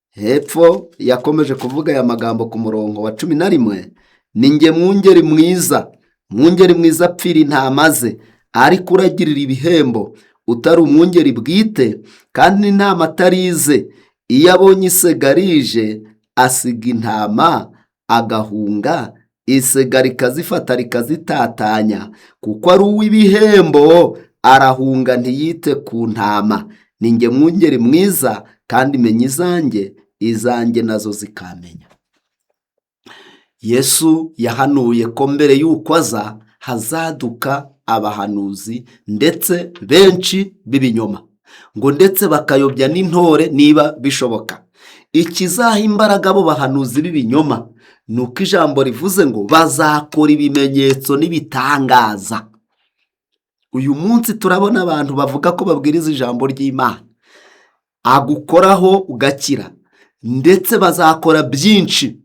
Hepfo yakomeje kuvuga aya magambo ku murongo wa 11, ni njye mwungeri mwiza, mwungeri mwiza apfira intama ze, ariko uragirira ibihembo utari umwungeri bwite, kandi n'intama atarize. Iyo abonye isega rije, asiga intama agahunga, isega rikazifata rikazitatanya, kuko ari uw'ibihembo, arahunga ntiyite ku ntama. Ni njye mwungeri mwiza, kandi menya izanjye, izanjye nazo zikamenya. Yesu yahanuye ko mbere y'uko aza hazaduka abahanuzi ndetse benshi b'ibinyoma, ngo ndetse bakayobya n'intore niba bishoboka. Ikizaha imbaraga abo bahanuzi b'ibinyoma ni uko ijambo rivuze ngo bazakora ibimenyetso n'ibitangaza. Uyu munsi turabona abantu bavuga ko babwiriza ijambo ry'Imana, agukoraho ugakira, ndetse bazakora byinshi,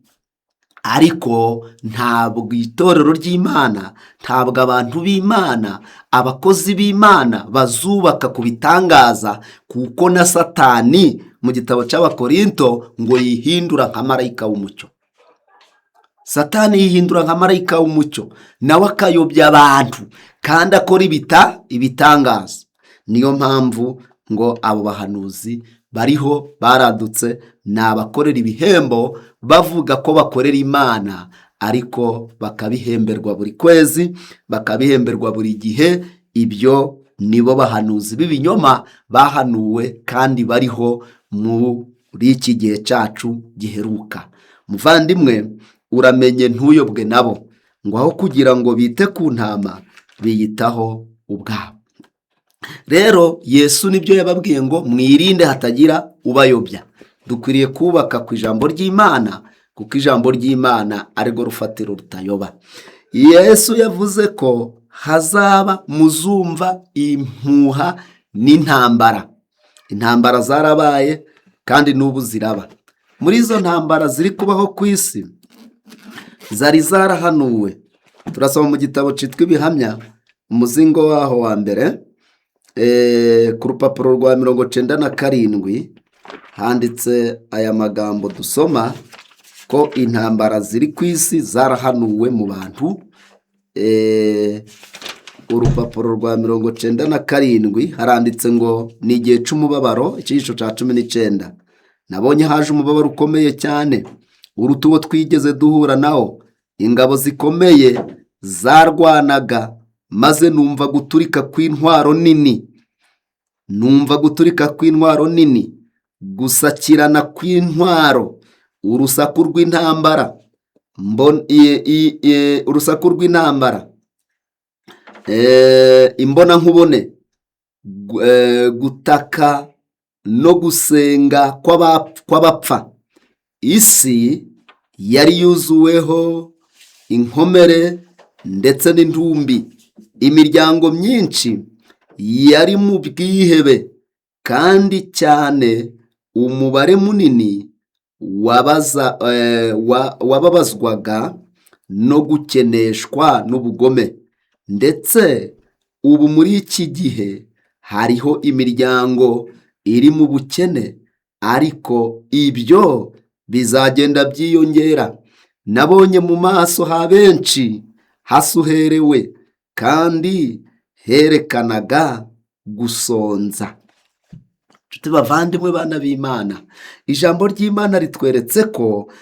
ariko ntabwo itorero ry'Imana, ntabwo abantu b'Imana, abakozi b'Imana bazubaka ku bitangaza, kuko na Satani mu gitabo cy'Abakorinto ngo yihindura nka marayika w'umucyo. Satani yihindura nka marayika w'umucyo, nawe akayobya abantu kandi akora ibitangaza. Niyo mpamvu ngo abo bahanuzi bariho baradutse, ni abakorera ibihembo bavuga ko bakorera Imana, ariko bakabihemberwa buri kwezi, bakabihemberwa buri gihe. Ibyo nibo bahanuzi b'ibinyoma bahanuwe kandi bariho muri iki gihe cyacu giheruka. Muvandimwe, uramenye ntuyobwe nabo, ngo aho kugira ngo bite ku ntama biyitaho ubwabo. Rero Yesu nibyo yababwiye ngo mwirinde hatagira ubayobya. Dukwiriye kubaka ku ijambo ry'Imana, kuko ijambo ry'Imana arirwo rufatiro rutayoba. Yesu yavuze ko hazaba muzumva impuha n'intambara. Intambara zarabaye kandi n'ubu ziraba. Muri izo ntambara ziri kubaho ku isi, zari zarahanuwe. Turasoma mu gitabo cyitwa Ibihamya, umuzingo waho wa mbere, ku rupapuro rwa 97, handitse aya magambo dusoma ko intambara ziri ku isi zarahanuwe mu bantu. Urupapuro rwa 97 haranditse ngo ni igihe cy'umubabaro, icyiciro cya 19. Nabonye haje umubabaro ukomeye cyane, uruta uwo twigeze duhura nawo. Ingabo zikomeye zarwanaga, maze numva guturika kw'intwaro nini, gusakirana kw'intwaro, urusaku rw'intambara, imbona nkubone, gutaka no gusenga kw'abapfa. Isi yari yuzuweho inkomere ndetse n'intumbi. Imiryango myinshi yari mu bwihebe, kandi cyane umubare munini wababazwaga no gukeneshwa n'ubugome. Ndetse ubu muri iki gihe hariho imiryango iri mu bukene, ariko ibyo bizagenda byiyongera. Nabonye mu maso ha benshi hasuherewe, kandi herekanaga gusonza. Nshuti bavandimwe, bana b'Imana, ijambo ry'Imana ritweretse ko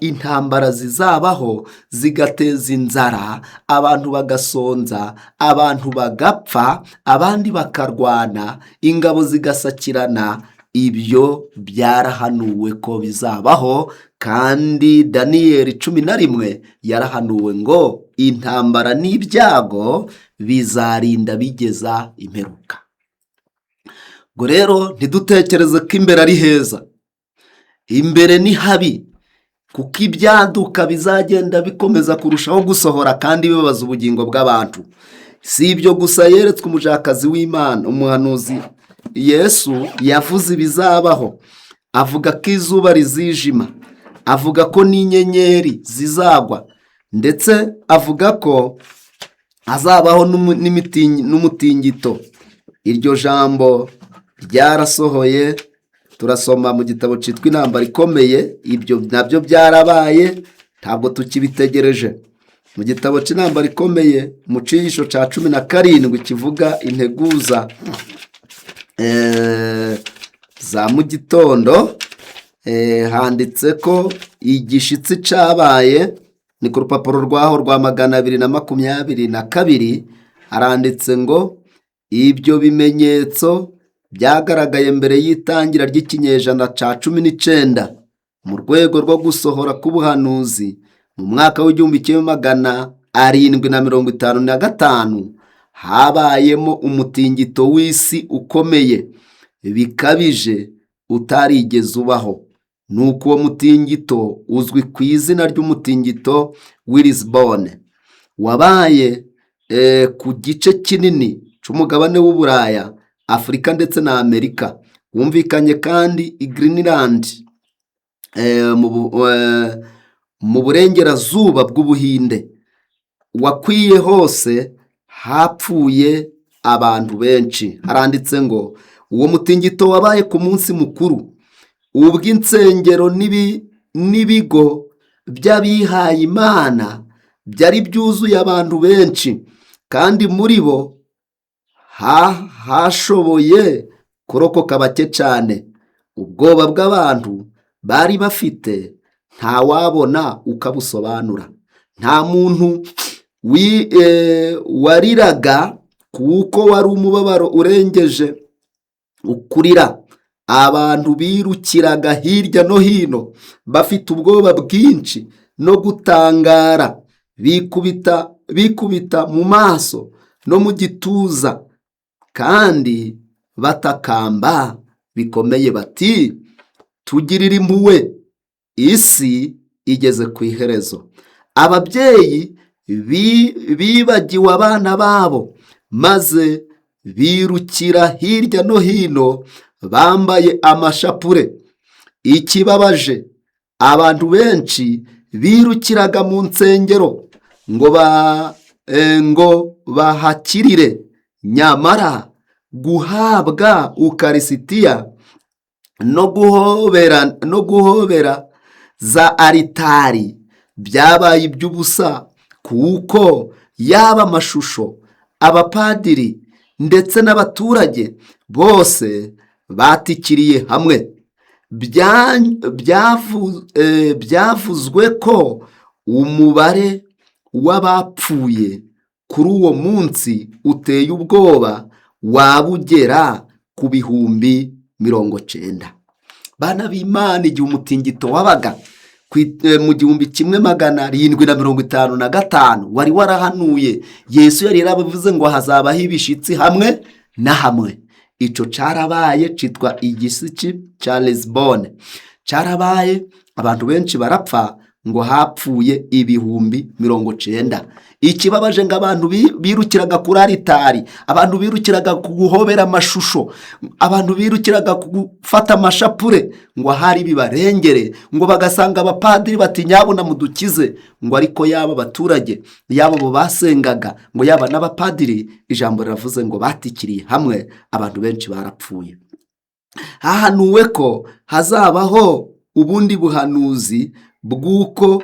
intambara zizabaho zigateza inzara, abantu bagasonza, abantu bagapfa, abandi bakarwana, ingabo zigasakirana, ibyo byarahanuwe ko bizabaho, kandi Daniyeli 11 yarahanuwe ngo intambara n'ibyago bizarinda bigeza imperuka. Ngo rero ntidutekereze ko imbere ari heza, imbere ni habi, kuko ibyaduka bizagenda bikomeza kurushaho gusohora kandi bibabaza ubugingo bw'abantu. Si ibyo gusa, yeretswe umujakazi w'Imana, umuhanuzi Yesu yavuze ibizabaho, avuga ko izuba rizijima, avuga ko n'inyenyeri zizagwa, ndetse avuga ko hazabaho n'umutingito. Iryo jambo ryarasohoye, turasoma mu gitabo cyitwa Intambara Ikomeye. Ibyo nabyo byarabaye, ntabwo tukibitegereje. Mu gitabo cy'Intambara Ikomeye mu cyigisho cya 17 kivuga integuza za mu gitondo, handitse ko igishitsi cyabaye, ni ku rupapuro rwaho rwa 222, haranditse ngo ibyo bimenyetso byagaragaye mbere y'itangira ry'ikinyejana cya 19 mu rwego rwo gusohora k'ubuhanuzi mu mwaka w'1755 habayemo umutingito w'isi ukomeye bikabije utarigeze ubaho. Nuko uwo mutingito uzwi ku izina ry'umutingito w'i Lisbonne, wabaye ku gice kinini cy'umugabane w'Uburaya, Afurika ndetse na Amerika. Wumvikanye kandi i Greenland, mu burengerazuba bw'Ubuhinde. Wakwiye hose, hapfuye abantu benshi. Haranditse ngo uwo mutingito wabaye ku munsi mukuru ubw'insengero n'ibigo by'abihaye Imana byari byuzuye abantu benshi, kandi muri bo hashoboye kurokoka bake cyane. Ubwoba bw'abantu bari bafite nta wabona ukabusobanura. Nta muntu wariraga, kuko wari umubabaro urengeje ukurira. Abantu birukiraga hirya no hino bafite ubwoba bwinshi no gutangara, bikubita mu maso no mu gituza, kandi batakamba bikomeye bati, tugirire impuhwe, isi igeze ku iherezo. Ababyeyi bibagiwe abana babo, maze birukira hirya no hino bambaye amashapure. Ikibabaje, abantu benshi birukiraga mu nsengero ngo bahakirire, nyamara guhabwa ukarisitiya no guhobera za aritari byabaye iby'ubusa, kuko yaba amashusho, abapadiri ndetse n'abaturage bose batikiriye hamwe. Byavuzwe ko umubare w'abapfuye kuri uwo munsi uteye ubwoba waba ugera ku 90,000. Bana b'Imana, igihe umutingito wabaga mu 1755 wari warahanuye. Yesu yari yarabivuze ngo hazabaho ibishitsi hamwe na hamwe. Ico carabaye, citwa igishitsi ca Lisbonne. Carabaye, abantu benshi barapfa, ngo hapfuye 90,000. Ikibabaje ngo abantu birukiraga kuri aritari, abantu birukiraga guhobera amashusho, abantu birukiraga gufata amashapure ngo ahari bibarengere, ngo bagasanga abapadiri bati nyabuna mudukize. Ngo ariko yaba abaturage, yaba bo basengaga, ngo yaba n'abapadiri, ijambo riravuze ngo batikiriye hamwe, abantu benshi barapfuye. Hahanuwe ko hazabaho ubundi buhanuzi bw'uko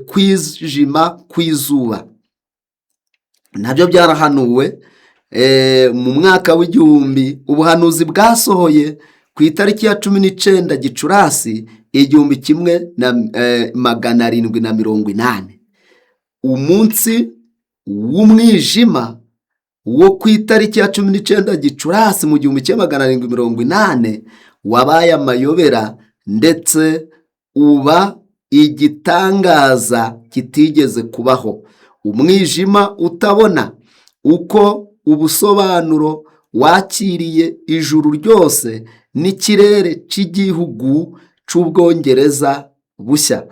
kwijima kw'izuba. Nabyo byarahanuwe mu mwaka w'1000. Ubuhanuzi bwasohoye ku itariki ya 19 Gicurasi 1780. Umunsi w'umwijima wo ku itariki ya 19 Gicurasi mu 1780 wabaye amayobera ndetse uba igitangaza kitigeze kubaho. Umwijima utabona uko ubusobanuro wakiriye ijuru ryose n'ikirere cy'igihugu cy'Ubwongereza bushya.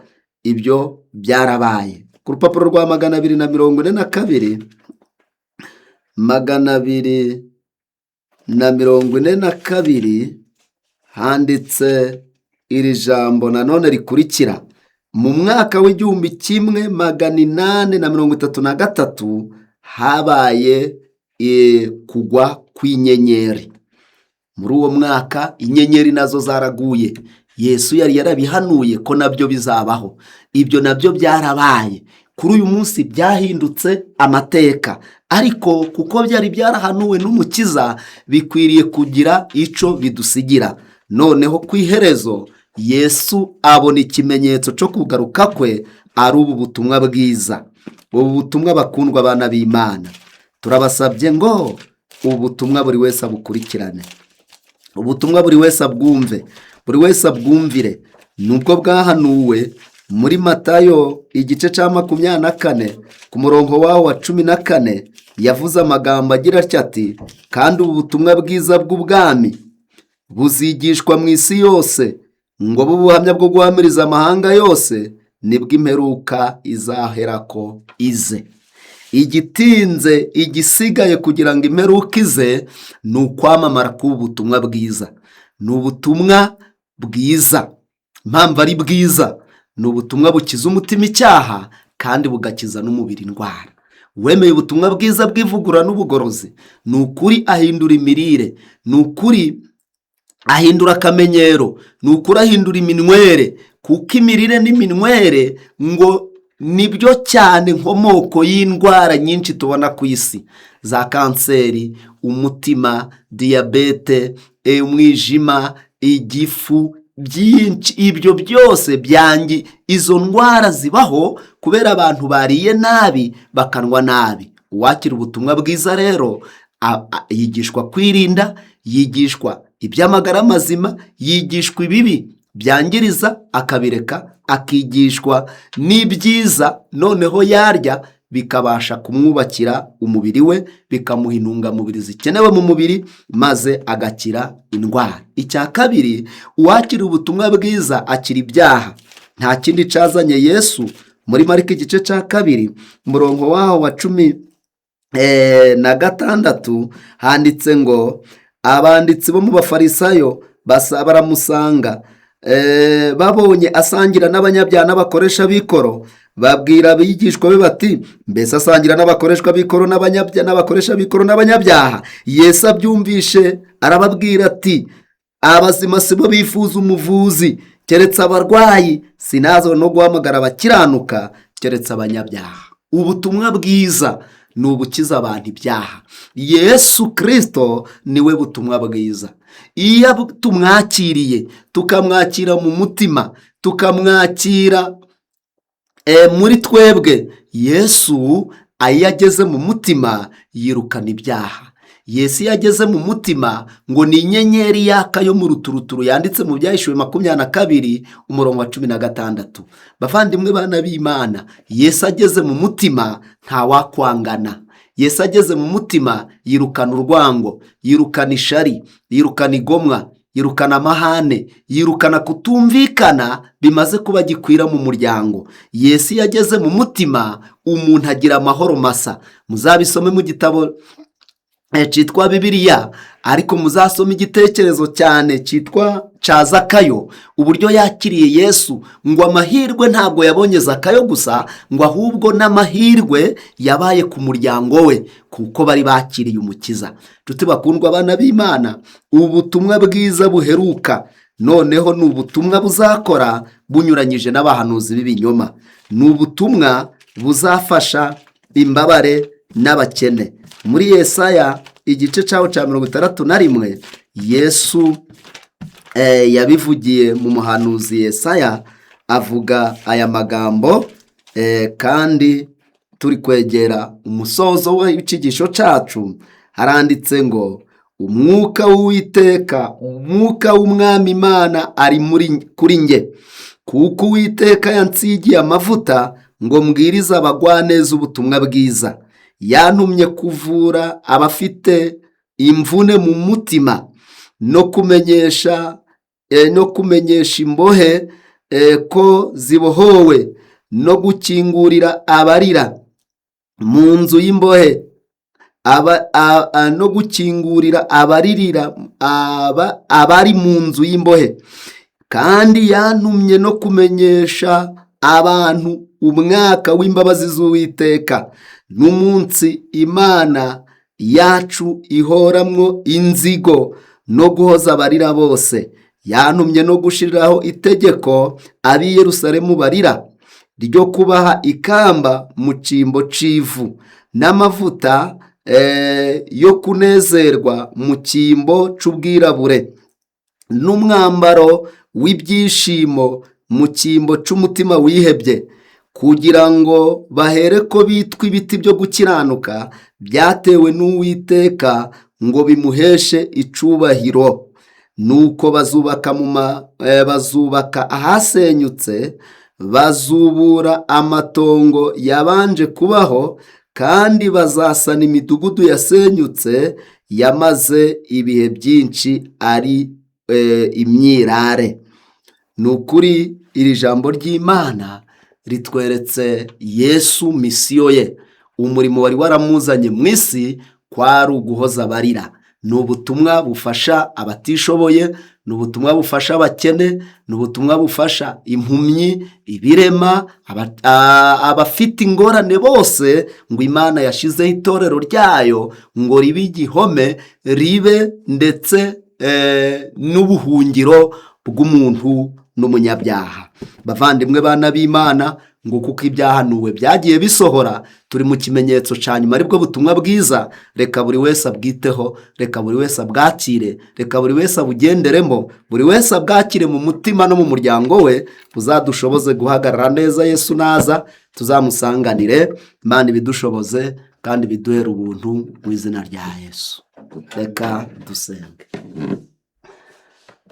Ibyo byarabaye. Ku rupapuro rwa 242 handitse iri jambo nanone rikurikira: mu mwaka w'1833 habaye kugwa kw'inyenyeri. Muri uwo mwaka inyenyeri nazo zaraguye. Yesu yari yarabihanuye ko nabyo bizabaho. Ibyo nabyo byarabaye. Kuri uyu munsi byahindutse amateka, ariko kuko byari byarahanuwe n'Umukiza bikwiriye kugira ico bidusigira. Noneho ku iherezo Yesu abona ikimenyetso cyo kugaruka kwe ari ubu butumwa bwiza. Ubu butumwa bakundwa abana b'Imana, turabasabye ngo ubu butumwa buri wese abukurikirane. Ubutumwa buri wese abwumve, buri wese abwumvire. Nubwo bwahanuwe muri Matayo igice cya 24 ku murongo waho wa 14 yavuze amagambo agira ati: kandi ubu butumwa bwiza bw'ubwami buzigishwa mu isi yose ngo bubuhamya bwo guhamiriza amahanga yose, nibwo imperuka izaherako ize. Igitinze igisigaye kugira ngo imperuka ize ni ukwamamara k'ubu butumwa bwiza. Ni ubutumwa bwiza. Impamvu ari bwiza, ni ubutumwa bukiza umutima icyaha kandi bugakiza n'umubiri indwara. Wemeye ubutumwa bwiza bw'ivugurura n'ubugorozi, ni ukuri ahindura imirire, ni ukuri ahindura akamenyero, ni ukuri ahindura iminywere, kuko imirire n'iminywere ngo nibyo cyane nkomoko y'indwara nyinshi tubona ku isi: za kanseri, umutima, diyabete, umwijima, igifu, byinshi. Ibyo byose byangi izo ndwara zibaho kubera abantu bariye nabi bakanwa nabi. Uwakira ubutumwa bwiza rero yigishwa kwirinda, yigishwa iby'amagara mazima, yigishwa ibibi byangiriza akabireka, akigishwa n'ibyiza, noneho yarya bikabasha kumwubakira umubiri we, bikamuha intungamubiri zikenewe mu mubiri, maze agakira indwara. Icya kabiri, uwakira ubutumwa bwiza akira ibyaha. Nta kindi cazanye Yesu. Muri Mariko igice cya 2 umurongo waho wa 16 handitse ngo: abanditsi bo mu Bafarisayo baramusanga babonye asangira n'abanyabyaha n'abakoresha b'ikoro, babwira abigishwa be bati: mbese asangira n'abakoreshwa b'ikoro n'abakoresha b'ikoro n'abanyabyaha? Yesu abyumvishe arababwira ati: abazima sibo bifuza umuvuzi, keretse abarwayi. Sinazwe no guhamagara abakiranuka, keretse abanyabyaha. Ubutumwa bwiza ni ubukiza abantu ibyaha. Yesu Kristo niwe butumwa bwiza. Iyo tumwakiriye, tukamwakira mu mutima, tukamwakira muri twebwe, Yesu iyo ageze mu mutima yirukana ibyaha. Yesu iyo ageze mu mutima ngo ni inyenyeri yaka yo mu ruturuturu, yanditse mu Byahishuwe 22 umurongo wa 16. Bavandimwe bana b'Imana, Yesu ageze mu mutima ntawakwangana. Yesu ageze mu mutima yirukana urwango, yirukana ishari, yirukana igomwa, yirukana amahane, yirukana kutumvikana bimaze kuba gikwira mu muryango. Yesu iyo ageze mu mutima umuntu agira amahoro masa. Muzabisome mu gitabo cyitwa Bibiliya, ariko muzasoma igitekerezo cyane cyitwa ca Zakayo, uburyo yakiriye Yesu. Ngo amahirwe ntabwo yabonye Zakayo gusa, ngo ahubwo n'amahirwe yabaye ku muryango we, kuko bari bakiriye Umukiza. Tuti bakundwa abana b'Imana, ubutumwa bwiza buheruka noneho ni ubutumwa buzakora bunyuranyije n'abahanuzi b'ibinyoma. Ni ubutumwa buzafasha imbabare n'abakene. Muri Yesaya igice cyaho cya 61 Yesu yabivugiye mu muhanuzi Yesaya, avuga aya magambo kandi turi kwegera umusozo w'icyigisho cyacu, haranditse ngo umwuka w'Uwiteka, umwuka w'Umwami Imana ari kuri nge, kuko Uwiteka yansigiye amavuta ngo mbwirize abagwaneza ubutumwa bwiza, yantumye kuvura abafite imvune mu mutima, no kumenyesha imbohe ko zibohowe, no gukingurira abarira mu nzu y'imbohe, no gukingurira abari mu nzu y'imbohe. Kandi yantumye no kumenyesha abantu umwaka w'imbabazi z'Uwiteka, n'umunsi Imana yacu ihoramwo inzigo, no guhoza abarira bose. Yantumye no gushiriraho itegeko ab'i Yerusalemu barira, ryo kubaha ikamba mu cyimbo cy'ivu, n'amavuta yo kunezerwa mu cyimbo cy'ubwirabure, n'umwambaro w'ibyishimo mu cyimbo cy'umutima wihebye, kugira ngo bahereko bitwa ibiti byo gukiranuka byatewe n'Uwiteka, ngo bimuheshe icubahiro. Nuko bazubaka ahasenyutse, bazubura amatongo yabanje kubaho, kandi bazasana imidugudu yasenyutse yamaze ibihe byinshi ari imyirare. Ni ukuri iri jambo ry'Imana ritweretse Yesu misiyo ye, umurimo wari waramuzanye mu isi kwari uguhoza abarira. Ni ubutumwa bufasha abatishoboye, ni ubutumwa bufasha abakene, ni ubutumwa bufasha impumyi, ibirema, abafite ingorane bose, ngo Imana yashizeho itorero ryayo ngo ribe igihome, ribe ndetse n'ubuhungiro bw'umuntu n'umunyabyaha. Bavandimwe bana b'Imana, ngo kuko ibyahanuwe byagiye bisohora, turi mu kimenyetso cya nyuma, aribwo butumwa bwiza. Reka buri wese abwiteho, reka buri wese abwakire, reka buri wese abugenderemo, buri wese abwakire mu mutima no mu muryango we, buzadushoboze guhagarara neza Yesu naza, tuzamusanganire. Imana ibidushoboze kandi biduhere ubuntu mu izina rya Yesu. Reka dusenge.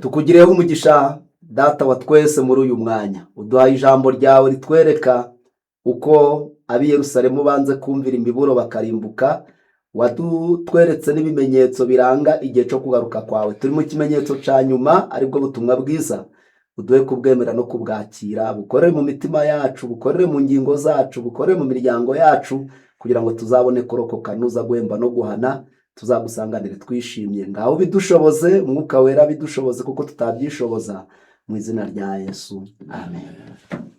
Tukugireho umugisha Data wa twese muri uyu mwanya, uduhaye ijambo ryawe ritwereka uko ab'i Yerusalemu banze kumvira imiburo bakarimbuka. Watweretse n'ibimenyetso biranga igihe cyo kugaruka kwawe. Turi mu kimenyetso cya nyuma, aribwo butumwa bwiza. Uduhe kubwemera no kubwakira, bukorere mu mitima yacu, bukorere mu ngingo zacu, bukorere mu miryango yacu, kugira ngo tuzabone kurokoka, nuza guhemba no guhana, tuzagusanganire twishimye. Ngaho bidushoboze, Mwuka Wera bidushoboze, kuko tutabyishoboza. Mu izina rya Yesu, amen.